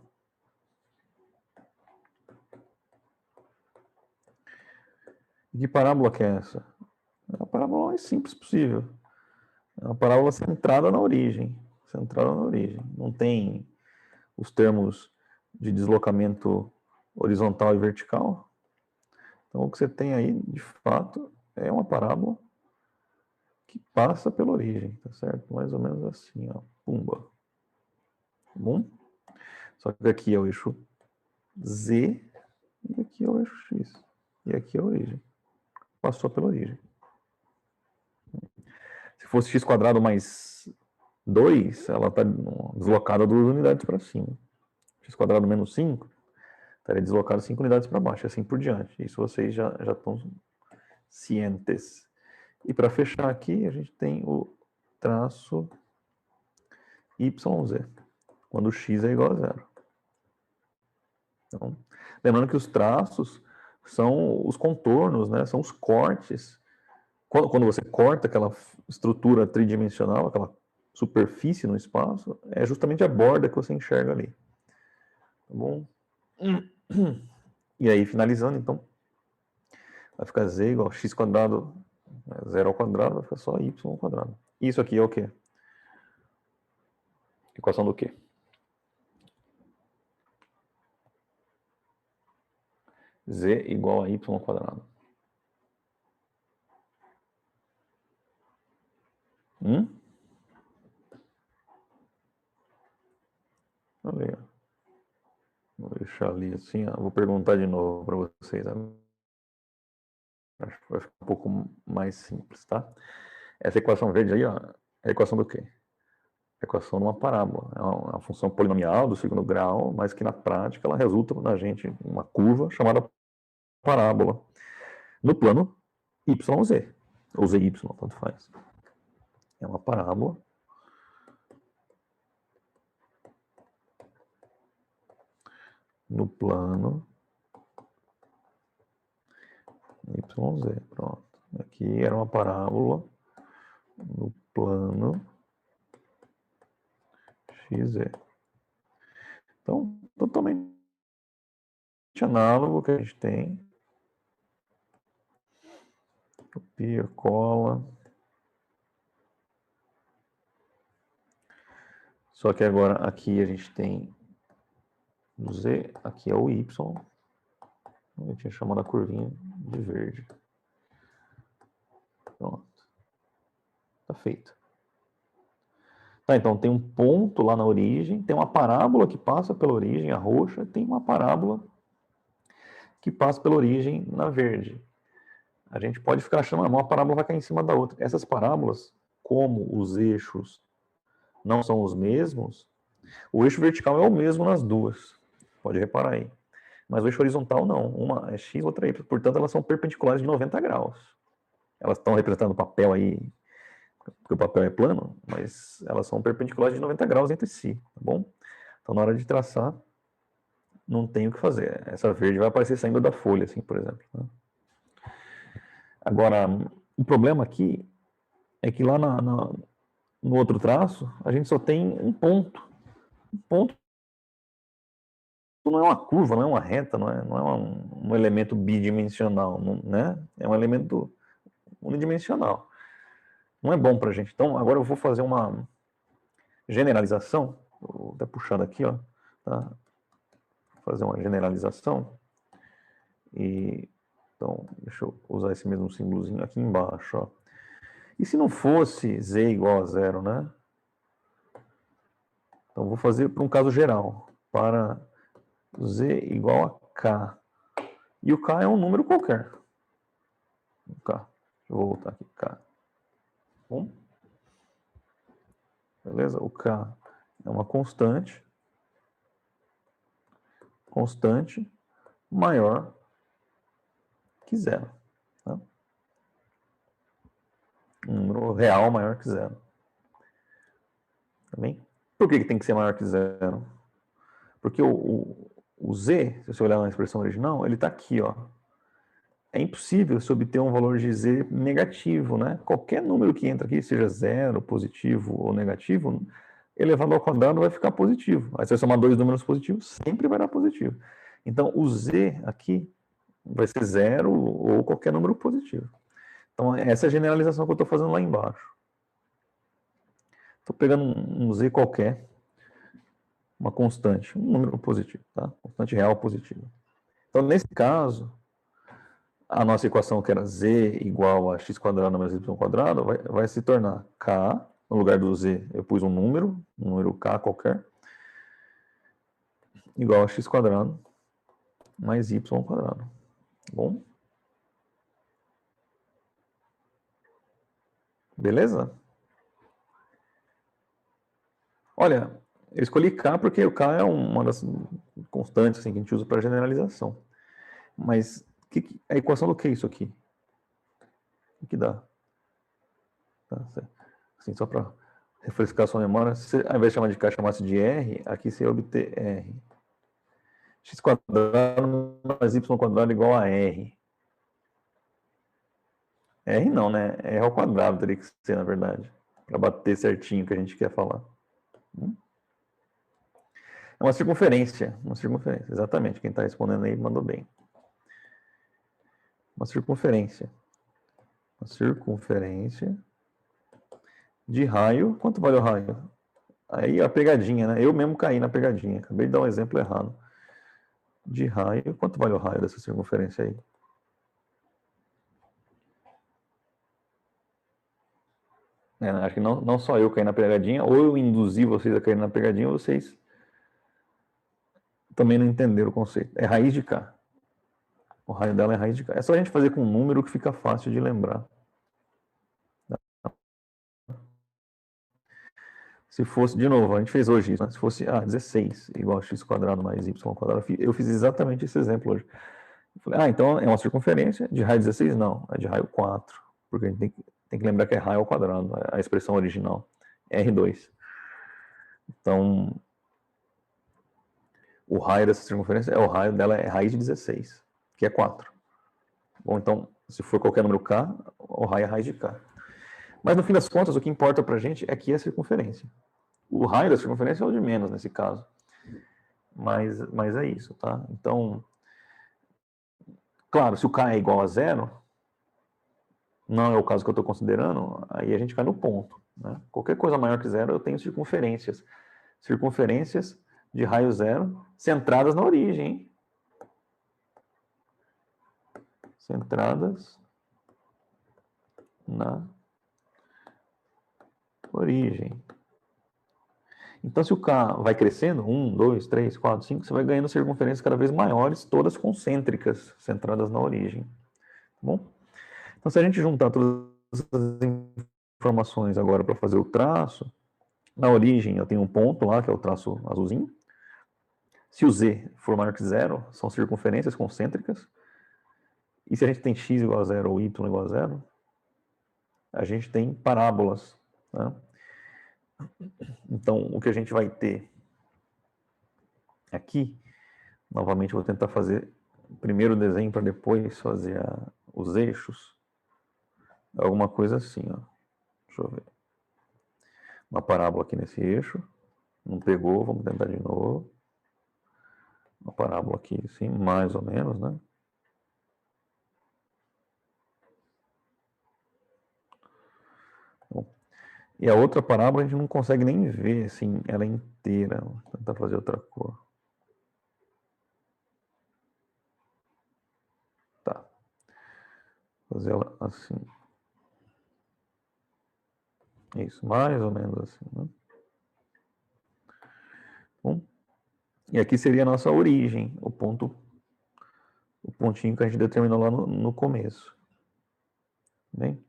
E que parábola que é essa? É a parábola mais simples possível. É uma parábola centrada na origem. Centrada na origem. Não tem os termos de deslocamento horizontal e vertical. Então, o que você tem aí, de fato, é uma parábola que passa pela origem, tá certo? Mais ou menos assim, ó. Pumba. Tá bom? Só que aqui é o eixo Z e aqui é o eixo X. E aqui é a origem. Passou pela origem. Se fosse x quadrado mais 2, ela está deslocada 2 unidades para cima. X quadrado menos 5 estaria deslocado 5 unidades para baixo, assim por diante. Isso vocês já estão cientes. E para fechar aqui, a gente tem o traço YZ, quando x é igual a zero. Então, lembrando que os traços são os contornos, né? São os cortes. Quando você corta aquela estrutura tridimensional, aquela superfície no espaço, é justamente a borda que você enxerga ali. Tá bom? E aí, finalizando, então, vai ficar z igual a x quadrado, 0 ao quadrado, vai ficar só y ao quadrado. Isso aqui é o quê? Equação do quê? Z igual a y ao quadrado. Olha aí, vou deixar ali assim, ó. Vou perguntar de novo para vocês. Acho que vai ficar um pouco mais simples, tá? Essa equação verde aí, ó, é a equação do quê? A equação de uma parábola. É uma função polinomial do segundo grau, mas que na prática ela resulta na gente uma curva chamada parábola no plano YZ, ou ZY, tanto faz. É uma parábola no plano YZ, pronto. Aqui era uma parábola no plano XZ. Então, totalmente análogo que a gente tem. Copia, cola. Só que agora aqui a gente tem o Z, aqui é o Y. Eu tinha chamado a curvinha de verde. Pronto. Tá feito. Tá, então tem um ponto lá na origem, tem uma parábola que passa pela origem, a roxa, tem uma parábola que passa pela origem na verde. A gente pode ficar achando que uma parábola vai cair em cima da outra. Essas parábolas, como os eixos não são os mesmos, o eixo vertical é o mesmo nas duas. Pode reparar aí. Mas o eixo horizontal não. Uma é x, outra é y. Portanto, elas são perpendiculares de 90 graus. Elas estão representando o papel aí, porque o papel é plano, mas elas são perpendiculares de 90 graus entre si, tá bom? Então, na hora de traçar, não tem o que fazer. Essa verde vai aparecer saindo da folha, assim, por exemplo. Né? Agora, o problema aqui é que lá no outro traço, a gente só tem um ponto. Um ponto não é uma curva, não é uma reta, não é um elemento bidimensional, não, né? É um elemento unidimensional. Não é bom para a gente. Então, agora eu vou fazer uma generalização. Vou até puxar daqui, ó. Tá? Vou fazer uma generalização. E, então, deixa eu usar esse mesmo símbolozinho aqui embaixo, ó. E se não fosse z igual a zero, né? Então, vou fazer para um caso geral. Para z igual a k. E o k é um número qualquer. K. Deixa eu voltar aqui. K. Bom. Beleza? O k é uma constante. Constante maior que zero. Tá? Um número real maior que zero. Tá bem? Por que tem que ser maior que zero? Porque o z, se você olhar na expressão original, ele está aqui, ó. É impossível se obter um valor de z negativo, né? Qualquer número que entra aqui, seja zero, positivo ou negativo, elevado ao quadrado vai ficar positivo. Aí você vai somar dois números positivos, sempre vai dar positivo. Então, o z aqui vai ser zero ou qualquer número positivo. Então, essa é a generalização que eu estou fazendo lá embaixo. Estou pegando um z qualquer, uma constante, um número positivo, tá? Constante real positivo. Então, nesse caso, a nossa equação que era z igual a x quadrado mais y quadrado vai se tornar k, no lugar do z eu pus um número k qualquer, igual a x quadrado mais y quadrado. Tá bom? Beleza? Olha, eu escolhi k porque o k é uma das constantes assim, que a gente usa para generalização. Mas a equação do que é isso aqui? O que dá? Tá, assim, só para refrescar a sua memória, se ao invés de chamar de k, chamasse de r, aqui você ia obter r. X quadrado mais y quadrado igual a r. R não, né? R ao quadrado teria que ser, na verdade. Para bater certinho o que a gente quer falar. É uma circunferência, exatamente. Quem está respondendo aí mandou bem. Uma circunferência de raio. Quanto vale o raio? Aí a pegadinha, né? Eu mesmo caí na pegadinha. Acabei de dar um exemplo errado. De raio. Quanto vale o raio dessa circunferência aí? Acho que não só eu caí na pegadinha, ou eu induzi vocês a cair na pegadinha, ou vocês também não entenderam o conceito. É raiz de K. O raio dela é raiz de K. É só a gente fazer com um número que fica fácil de lembrar. Se fosse, de novo, a gente fez hoje isso, né? Se fosse 16 igual a x quadrado mais y quadrado, eu fiz exatamente esse exemplo hoje. Eu falei, então é uma circunferência de raio 16? Não, é de raio 4, porque a gente tem que lembrar que é raio ao quadrado, a expressão original, R2. Então, o raio dessa circunferência, o raio dela é raiz de 16, que é 4. Bom, então, se for qualquer número K, o raio é raiz de K. Mas no fim das contas, o que importa pra gente é que é a circunferência. O raio da circunferência é o de menos nesse caso. Mas é isso, tá? Então, claro, se o K é igual a zero, não é o caso que eu estou considerando, aí a gente cai no ponto. Né? Qualquer coisa maior que zero, eu tenho circunferências. Circunferências de raio zero centradas na origem. Hein? Centradas na origem. Então, se o K vai crescendo, 1, 2, 3, 4, 5, você vai ganhando circunferências cada vez maiores, todas concêntricas, centradas na origem. Tá bom? Então, se a gente juntar todas as informações agora para fazer o traço, na origem eu tenho um ponto lá, que é o traço azulzinho. Se o z for maior que zero, são circunferências concêntricas. E se a gente tem x igual a zero ou y igual a zero, a gente tem parábolas. Né? Então, o que a gente vai ter aqui, novamente vou tentar fazer primeiro o desenho para depois fazer os eixos. Alguma coisa assim, ó. Deixa eu ver. Uma parábola aqui nesse eixo. Não pegou, vamos tentar de novo. Uma parábola aqui, assim, mais ou menos, né? Bom, e a outra parábola a gente não consegue nem ver, assim, ela inteira. Vou tentar fazer outra cor. Tá. Fazer ela assim. Isso, mais ou menos assim, né? Bom, e aqui seria a nossa origem, o pontinho que a gente determinou lá no começo. Bem?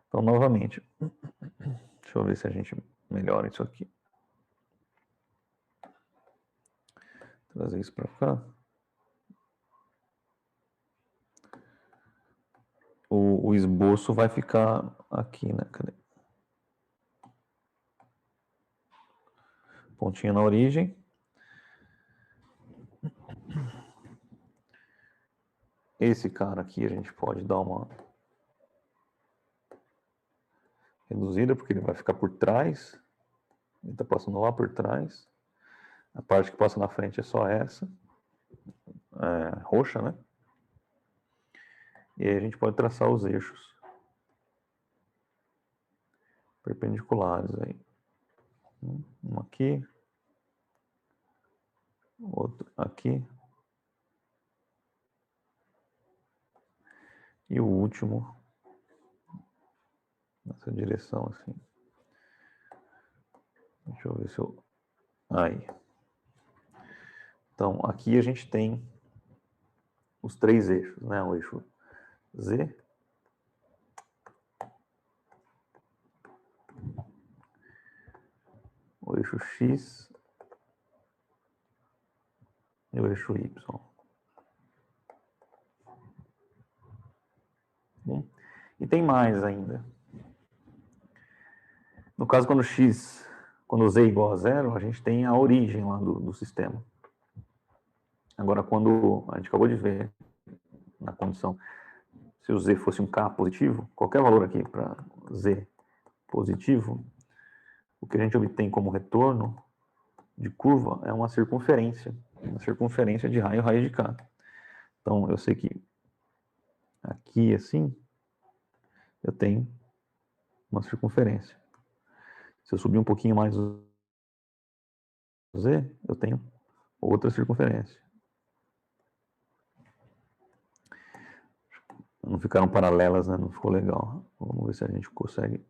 Então, novamente, deixa eu ver se a gente melhora isso aqui. Trazer isso para cá. O esboço vai ficar aqui, né? Cadê? Pontinho na origem. Esse cara aqui a gente pode dar uma reduzida, porque ele vai ficar por trás. Ele está passando lá por trás. A parte que passa na frente é só essa. Roxa, né? E aí a gente pode traçar os eixos perpendiculares aí. Um aqui. Outro aqui. E o último nessa direção assim. Deixa eu ver se eu... Aí. Então, aqui a gente tem os três eixos, né? O eixo Z, o eixo X e o eixo Y. Bom, e tem mais ainda. No caso, quando o Z é igual a zero, a gente tem a origem lá do sistema. Agora, quando a gente acabou de ver na condição, se o Z fosse um K positivo, qualquer valor aqui para Z positivo, o que a gente obtém como retorno de curva é uma circunferência de raio, raiz de K. Então, eu sei que aqui, assim, eu tenho uma circunferência. Se eu subir um pouquinho mais o Z, eu tenho outra circunferência. Não ficaram paralelas, né? Não ficou legal. Vamos ver se a gente consegue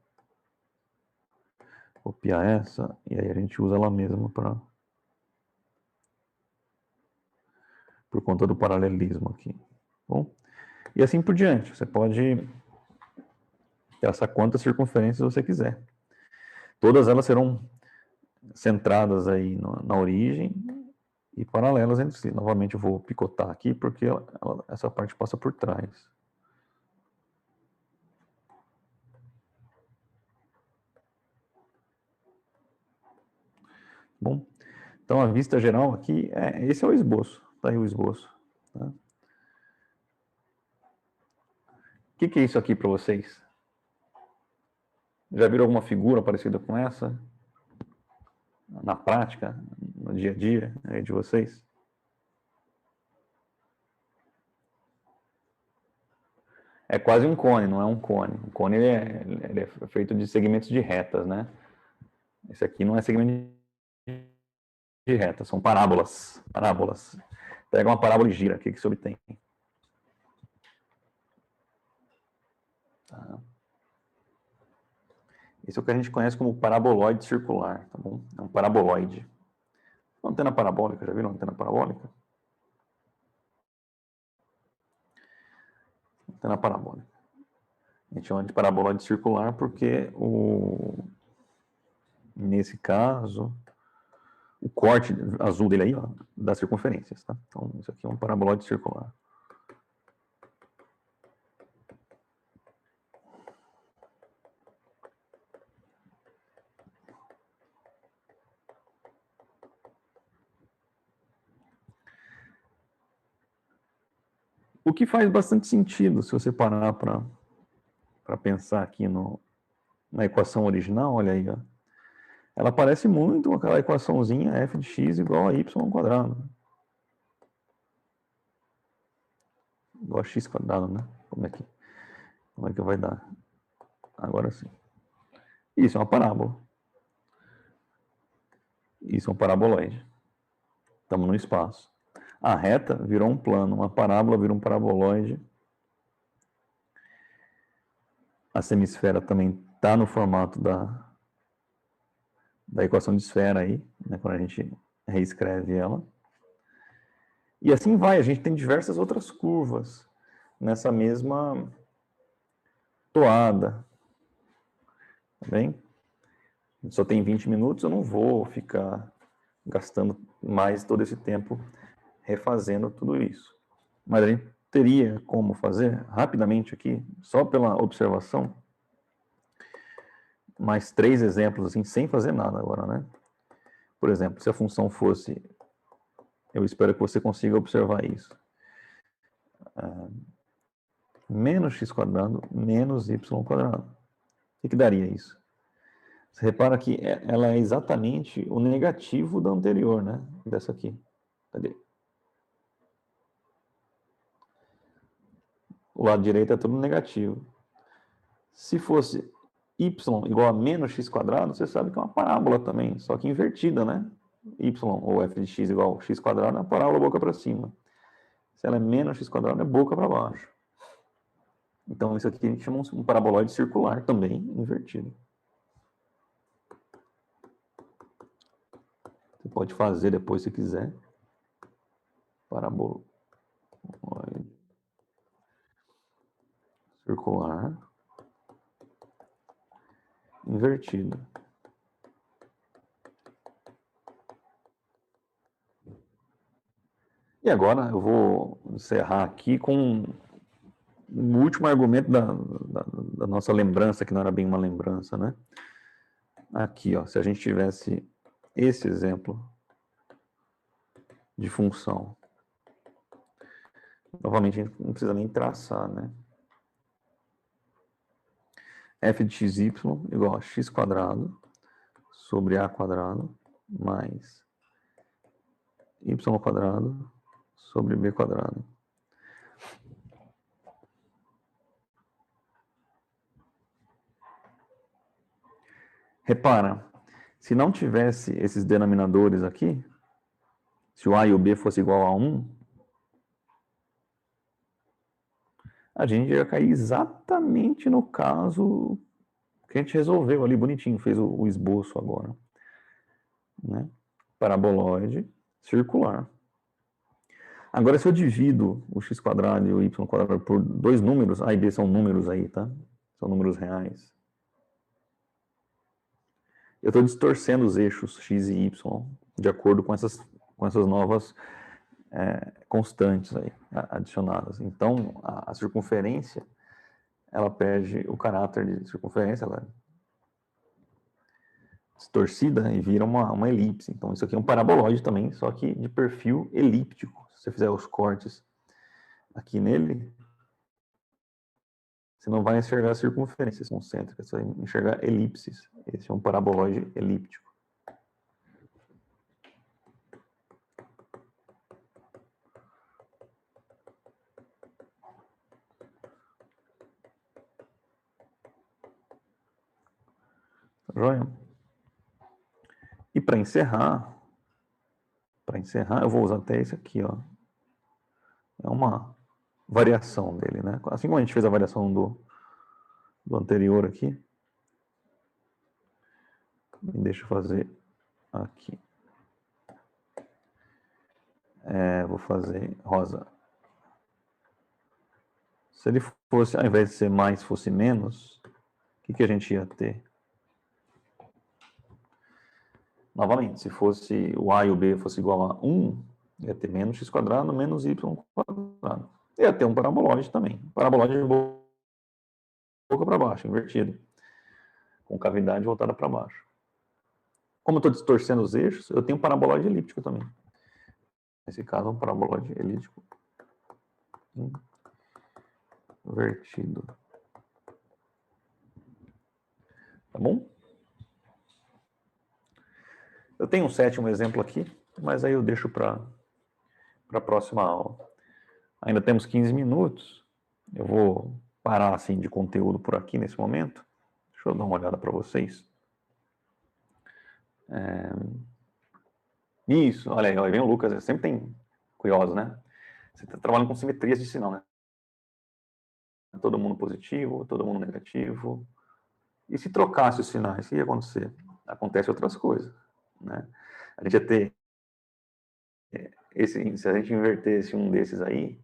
copiar essa e aí a gente usa ela mesma para por conta do paralelismo aqui. Bom, e assim por diante. Você pode traçar quantas circunferências você quiser. Todas elas serão centradas aí na origem e paralelas entre si. Novamente eu vou picotar aqui porque essa parte passa por trás. Bom, então a vista geral aqui, esse é o esboço. Está aí o esboço. Tá? O que é isso aqui para vocês? Já viram alguma figura parecida com essa? Na prática, no dia a dia aí de vocês? É quase um cone, não é um cone. Um cone ele é feito de segmentos de retas, né? Esse aqui não é segmento de retas, são parábolas. Parábolas. Pega uma parábola e gira, o que se obtém? Tá. Esse é o que a gente conhece como paraboloide circular, tá bom? É um paraboloide. Uma antena parabólica, já viram uma antena parabólica? Antena parabólica. A gente chama de paraboloide circular porque nesse caso, o corte azul dele aí, ó, das circunferências, tá? Então, isso aqui é um paraboloide circular. O que faz bastante sentido, se você parar para pensar aqui na equação original, olha aí, ó. Ela parece muito com aquela equaçãozinha f de x igual a y ao quadrado. Igual a x quadrado, né? Como é que vai dar? Agora sim. Isso é uma parábola. Isso é um paraboloide. Estamos no espaço. A reta virou um plano, uma parábola virou um paraboloide. A semisfera também está no formato da equação de esfera aí, né, quando a gente reescreve ela. E assim vai, a gente tem diversas outras curvas nessa mesma toada. Tá bem? Só tem 20 minutos, eu não vou ficar gastando mais todo esse tempo refazendo tudo isso. Mas a gente teria como fazer rapidamente aqui, só pela observação, mais 3 exemplos assim, sem fazer nada agora, né? Por exemplo, se a função fosse, eu espero que você consiga observar isso, menos x quadrado menos y quadrado. O que daria isso? Você repara que ela é exatamente o negativo da anterior, né? Dessa aqui. Cadê? O lado direito é tudo negativo. Se fosse y igual a menos x quadrado, você sabe que é uma parábola também, só que invertida, né? Y ou f de x igual a x quadrado é uma parábola boca para cima. Se ela é menos x quadrado, é boca para baixo. Então, isso aqui a gente chama um paraboloide circular também invertido. Você pode fazer depois se quiser. Paraboloide circular invertido. E agora eu vou encerrar aqui com o último argumento da nossa lembrança, que não era bem uma lembrança, né? Aqui, ó, se a gente tivesse esse exemplo de função, novamente a gente não precisa nem traçar, né? f de xy igual a x quadrado sobre a quadrado mais y quadrado sobre b quadrado. Repara, se não tivesse esses denominadores aqui, se o a e o b fosse igual a 1, a gente ia cair exatamente no caso que a gente resolveu ali bonitinho, fez o esboço agora. Né? Paraboloide circular. Agora, se eu divido o x quadrado e o y quadrado por dois números, a e b são números aí, tá? São números reais. Eu estou distorcendo os eixos x e y de acordo com essas novas constantes aí, adicionadas. Então, a circunferência, ela perde o caráter de circunferência, ela é distorcida e vira uma elipse. Então, isso aqui é um paraboloide também, só que de perfil elíptico. Se você fizer os cortes aqui nele, você não vai enxergar circunferências concêntricas, você vai enxergar elipses. Esse é um paraboloide elíptico. Joia? E para encerrar, eu vou usar até esse aqui, ó. É uma variação dele, né? Assim como a gente fez a variação do anterior aqui. Deixa eu fazer aqui. Vou fazer rosa. Se ele fosse, ao invés de ser mais, fosse menos, o que a gente ia ter? Novamente, se fosse o a e o b fosse igual a 1, ia ter menos x quadrado menos y quadrado. Ia ter um paraboloide também. Paraboloide de boca para baixo, invertido. Com cavidade voltada para baixo. Como eu estou distorcendo os eixos, eu tenho um paraboloide elíptico também. Nesse caso, um paraboloide elíptico invertido. Tá bom? Eu tenho um sétimo exemplo aqui, mas aí eu deixo para a próxima aula. Ainda temos 15 minutos. Eu vou parar assim de conteúdo por aqui nesse momento. Deixa eu dar uma olhada para vocês. Isso, olha aí vem o Lucas. Sempre tem curioso, né? Você está trabalhando com simetrias de sinal, né? Todo mundo positivo, todo mundo negativo. E se trocasse os sinais, o que ia acontecer? Acontece outras coisas, né? A gente ia ter se a gente invertesse um desses aí,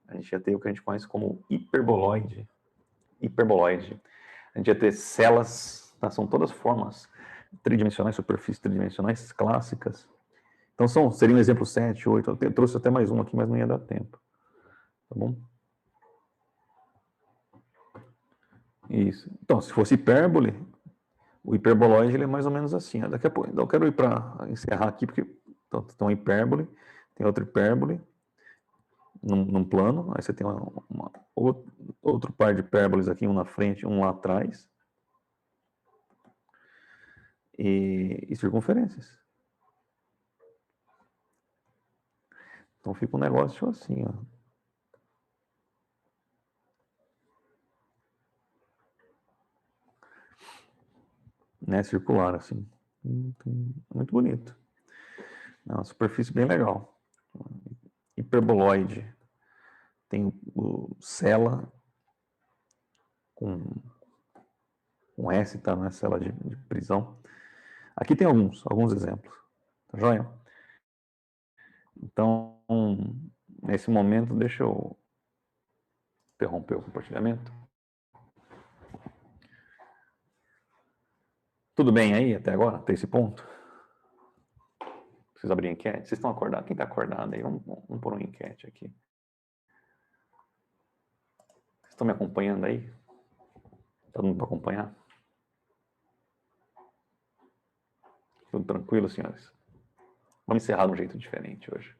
a gente ia ter o que a gente conhece como hiperboloide. A gente ia ter celas, tá? São todas formas tridimensionais, superfícies tridimensionais clássicas. Então seria um exemplo 7, 8, eu trouxe até mais um aqui, mas não ia dar tempo. Tá bom? Isso. Então, se fosse hipérbole, o hiperboloide ele é mais ou menos assim. Ó. Daqui a pouco, eu quero ir para encerrar aqui, porque então hipérbole, tem outra hipérbole num plano, aí você tem outro par de hipérboles aqui, um na frente, um lá atrás. E circunferências. Então fica um negócio assim, ó. Né, circular, assim. Muito bonito. É uma superfície bem legal. Hiperboloide. Tem o cela com S, tá? Não é cela de prisão. Aqui tem alguns exemplos. Tá joia? Então, nesse momento, deixa eu interromper o compartilhamento. Tudo bem aí até agora, até esse ponto? Preciso abrir enquete. Vocês estão acordados? Quem está acordado aí? Vamos pôr uma enquete aqui. Vocês estão me acompanhando aí? Todo mundo para acompanhar? Tudo tranquilo, senhores? Vamos encerrar de um jeito diferente hoje.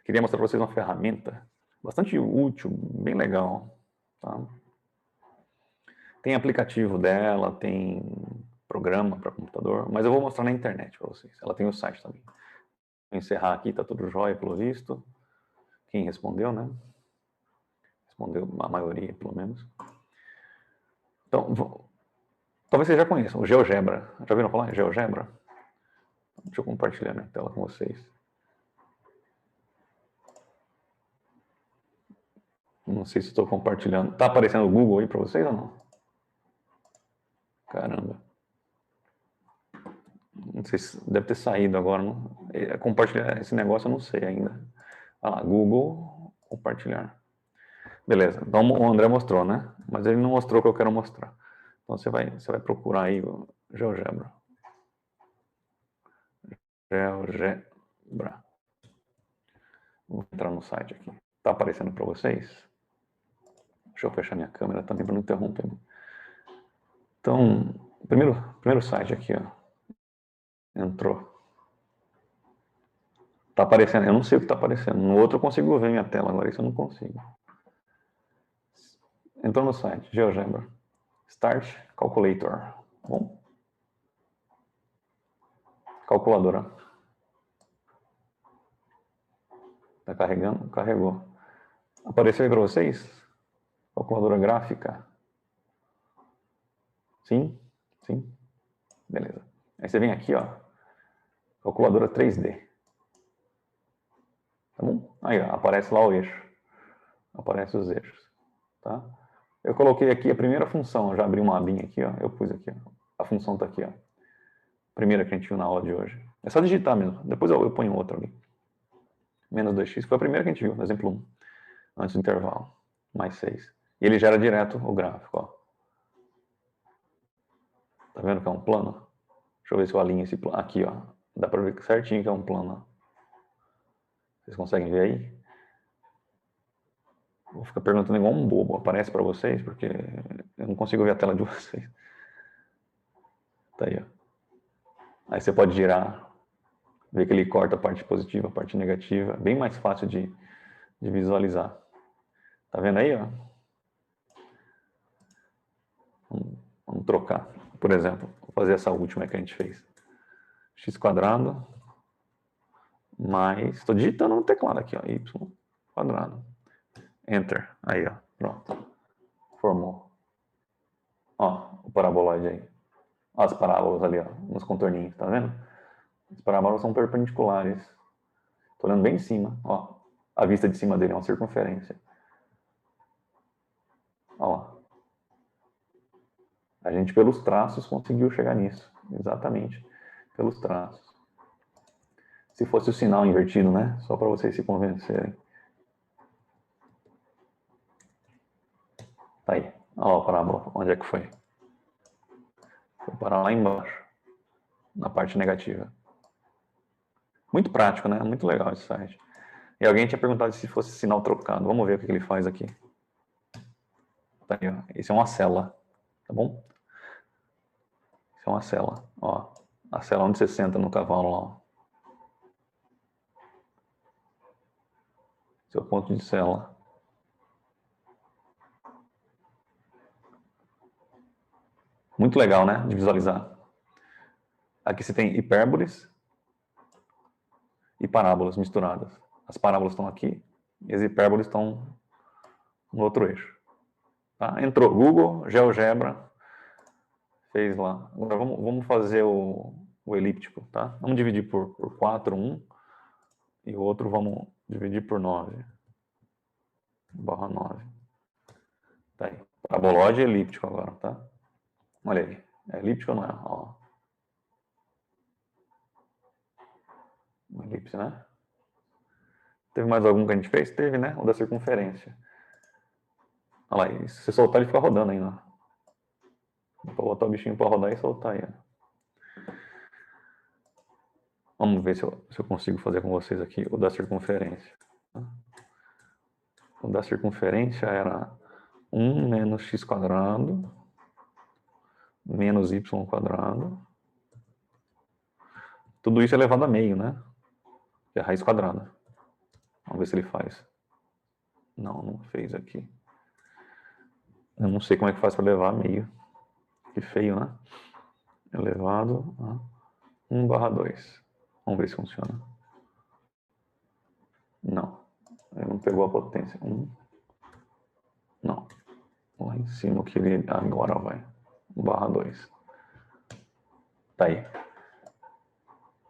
Queria mostrar para vocês uma ferramenta bastante útil, bem legal. Tá? Tem aplicativo dela, tem programa para computador, mas eu vou mostrar na internet para vocês. Ela tem o site também. Vou encerrar aqui, tá tudo jóia, pelo visto. Quem respondeu, né? Respondeu a maioria, pelo menos. Então, talvez vocês já conheçam o GeoGebra. Já viram falar em GeoGebra? Deixa eu compartilhar minha tela com vocês. Não sei se estou compartilhando. Tá aparecendo o Google aí para vocês ou não? Caramba. Não sei se deve ter saído agora. Não? Compartilhar esse negócio eu não sei ainda. Ah lá, Google, compartilhar. Beleza. Então o André mostrou, né? Mas ele não mostrou o que eu quero mostrar. Então você vai procurar aí o GeoGebra. GeoGebra. Vou entrar no site aqui. Tá aparecendo para vocês? Deixa eu fechar minha câmera também para não interromper. Então, primeiro site aqui, ó. Entrou. Tá aparecendo, eu não sei o que tá aparecendo. No outro eu consigo ver minha tela, agora isso eu não consigo. Entrou no site, GeoGebra. Start Calculator. Bom. Calculadora. Tá carregando? Carregou. Apareceu aí para vocês? Calculadora gráfica. Sim? Sim? Beleza. Aí você vem aqui, ó. Calculadora 3D. Tá bom? Aí, ó, aparece lá o eixo. Aparece os eixos. Tá? Eu coloquei aqui a primeira função. Eu já abri uma abinha aqui, ó. Eu pus aqui, ó. A função tá aqui, ó. Primeira que a gente viu na aula de hoje. É só digitar mesmo. Depois eu ponho outra ali. Menos 2x. Foi a primeira que a gente viu, no exemplo 1. Antes do intervalo. Mais 6. E ele gera direto o gráfico, ó. Tá vendo que é um plano? Deixa eu ver se eu alinho esse plano. Aqui, ó. Dá pra ver certinho que é um plano. Vocês conseguem ver aí? Vou ficar perguntando igual um bobo. Aparece pra vocês? Porque eu não consigo ver a tela de vocês. Tá aí, ó. Aí você pode girar. Ver que ele corta a parte positiva, a parte negativa. Bem mais fácil de visualizar. Tá vendo aí, ó? Vamos trocar. Por exemplo, vou fazer essa última que a gente fez. X quadrado mais... Estou digitando no teclado aqui, ó. Y quadrado. Enter. Aí, ó. Pronto. Formou. Ó, o paraboloide aí. Ó, as parábolas ali, ó. Nos contorninhos, tá vendo? As parábolas são perpendiculares. Tô olhando bem em cima, ó. A vista de cima dele é uma circunferência. Ó lá. A gente, pelos traços, conseguiu chegar nisso. Exatamente. Pelos traços. Se fosse o sinal invertido, né? Só para vocês se convencerem. Tá aí. Ó, a parábola. Onde é que foi? Foi parar lá embaixo. Na parte negativa. Muito prático, né? Muito legal esse site. E alguém tinha perguntado se fosse sinal trocado. Vamos ver o que ele faz aqui. Tá aí, ó. Isso é uma célula. Tá bom? Isso é uma célula. Ó. A célula onde você senta no cavalo lá, ó. Seu ponto de célula. Muito legal, né? De visualizar. Aqui você tem hipérboles e parábolas misturadas. As parábolas estão aqui e as hipérboles estão no outro eixo. Tá? Entrou Google, GeoGebra, fez lá. Agora vamos fazer o elíptico. Tá? Vamos dividir por 4, 1, e o outro vamos dividir por 9. Barra 9. Tá aí. Paraboloide e elíptico agora, tá? Olha aí. É elíptico ou não é? Ó. Uma elipse, né? Teve mais algum que a gente fez? Teve, né? O da circunferência. Olha lá, se você soltar ele fica rodando ainda. Vou botar o bichinho para rodar e soltar aí. Vamos ver se eu consigo fazer com vocês aqui o da circunferência. O da circunferência era 1 menos x quadrado menos y quadrado. Tudo isso é elevado a meio, né? Que é a raiz quadrada. Vamos ver se ele faz. Não fez aqui. Eu não sei como é que faz para levar a meio. Que feio, né? Elevado a 1/2. Vamos ver se funciona. Ele não pegou a potência. 1. Não. Lá em cima que ele agora vai. 1/2. Tá aí.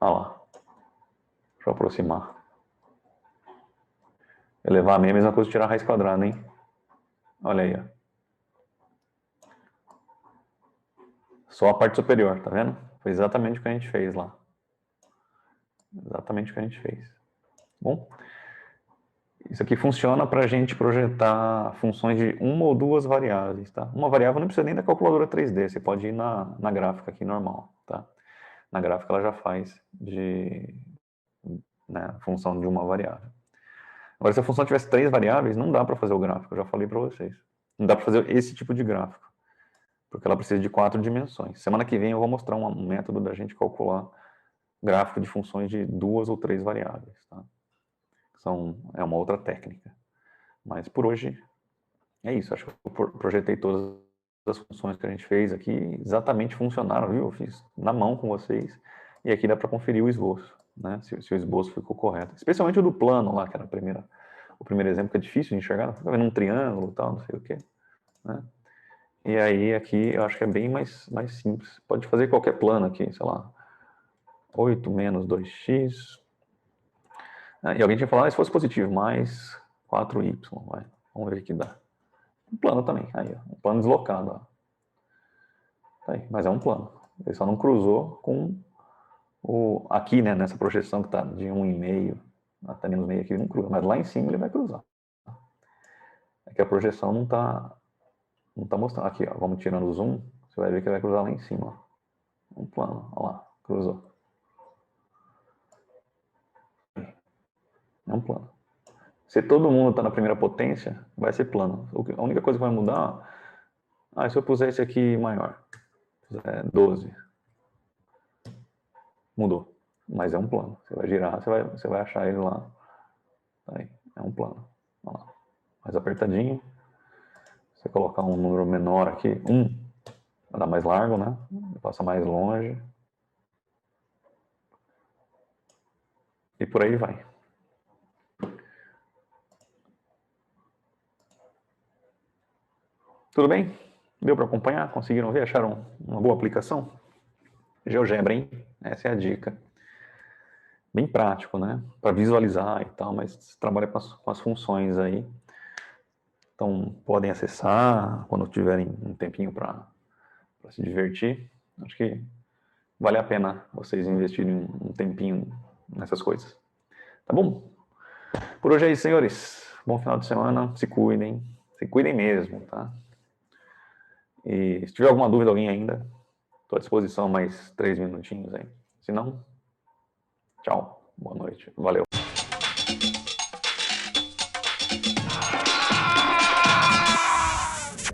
Olha lá. Deixa eu aproximar. Elevar a meia é a mesma coisa que tirar a raiz quadrada, hein? Olha aí, ó. Só a parte superior, tá vendo? Foi exatamente o que a gente fez lá. Exatamente o que a gente fez. Bom, isso aqui funciona para a gente projetar funções de uma ou duas variáveis, tá? Uma variável não precisa nem da calculadora 3D, você pode ir na gráfica aqui normal, tá? Na gráfica ela já faz né, função de uma variável. Agora, se a função tivesse 3 variáveis, não dá para fazer o gráfico, eu já falei para vocês. Não dá para fazer esse tipo de gráfico, porque ela precisa de 4 dimensões. Semana que vem eu vou mostrar um método da gente calcular gráfico de funções de 2 ou 3 variáveis, tá? É uma outra técnica. Mas por hoje é isso. Acho que eu projetei todas as funções que a gente fez aqui, exatamente funcionaram, viu? Eu fiz na mão com vocês. E aqui dá para conferir o esboço, né? Se o esboço ficou correto. Especialmente o do plano lá, que era o primeiro exemplo, que é difícil de enxergar. Fica vendo um triângulo e tal, não sei o quê, né? E aí aqui eu acho que é bem mais simples. Pode fazer qualquer plano aqui, sei lá. 8 menos 2x. E alguém tinha falado, se fosse positivo, mais 4y, vai. Vamos ver o que dá. Um plano também, aí, ó, um plano deslocado, ó. Aí, mas é um plano. Ele só não cruzou com aqui, né, nessa projeção que está de 1,5 até menos meio aqui, ele não cruza, mas lá em cima ele vai cruzar. É que a projeção não está mostrando. Aqui, ó, vamos tirando o zoom, você vai ver que ele vai cruzar lá em cima, ó. Um plano, ó lá, cruzou. É um plano. Se todo mundo está na primeira potência, vai ser plano. A única coisa que vai mudar, se eu puser esse aqui maior, 12, mudou. Mas é um plano. Você vai girar, você vai achar ele lá. Aí, é um plano. Olha lá. Mais apertadinho. Você colocar um número menor aqui, 1, vai dar mais largo, né? Passa mais longe. E por aí vai. Tudo bem? Deu para acompanhar? Conseguiram ver? Acharam uma boa aplicação? GeoGebra, hein? Essa é a dica. Bem prático, né? Para visualizar e tal, mas trabalha com as funções aí. Então, podem acessar quando tiverem um tempinho para se divertir. Acho que vale a pena vocês investirem um tempinho nessas coisas. Tá bom? Por hoje é isso, senhores. Bom final de semana. Se cuidem. Se cuidem mesmo, tá? E se tiver alguma dúvida, alguém ainda, estou à disposição mais 3 minutinhos aí. Se não, tchau. Boa noite. Valeu.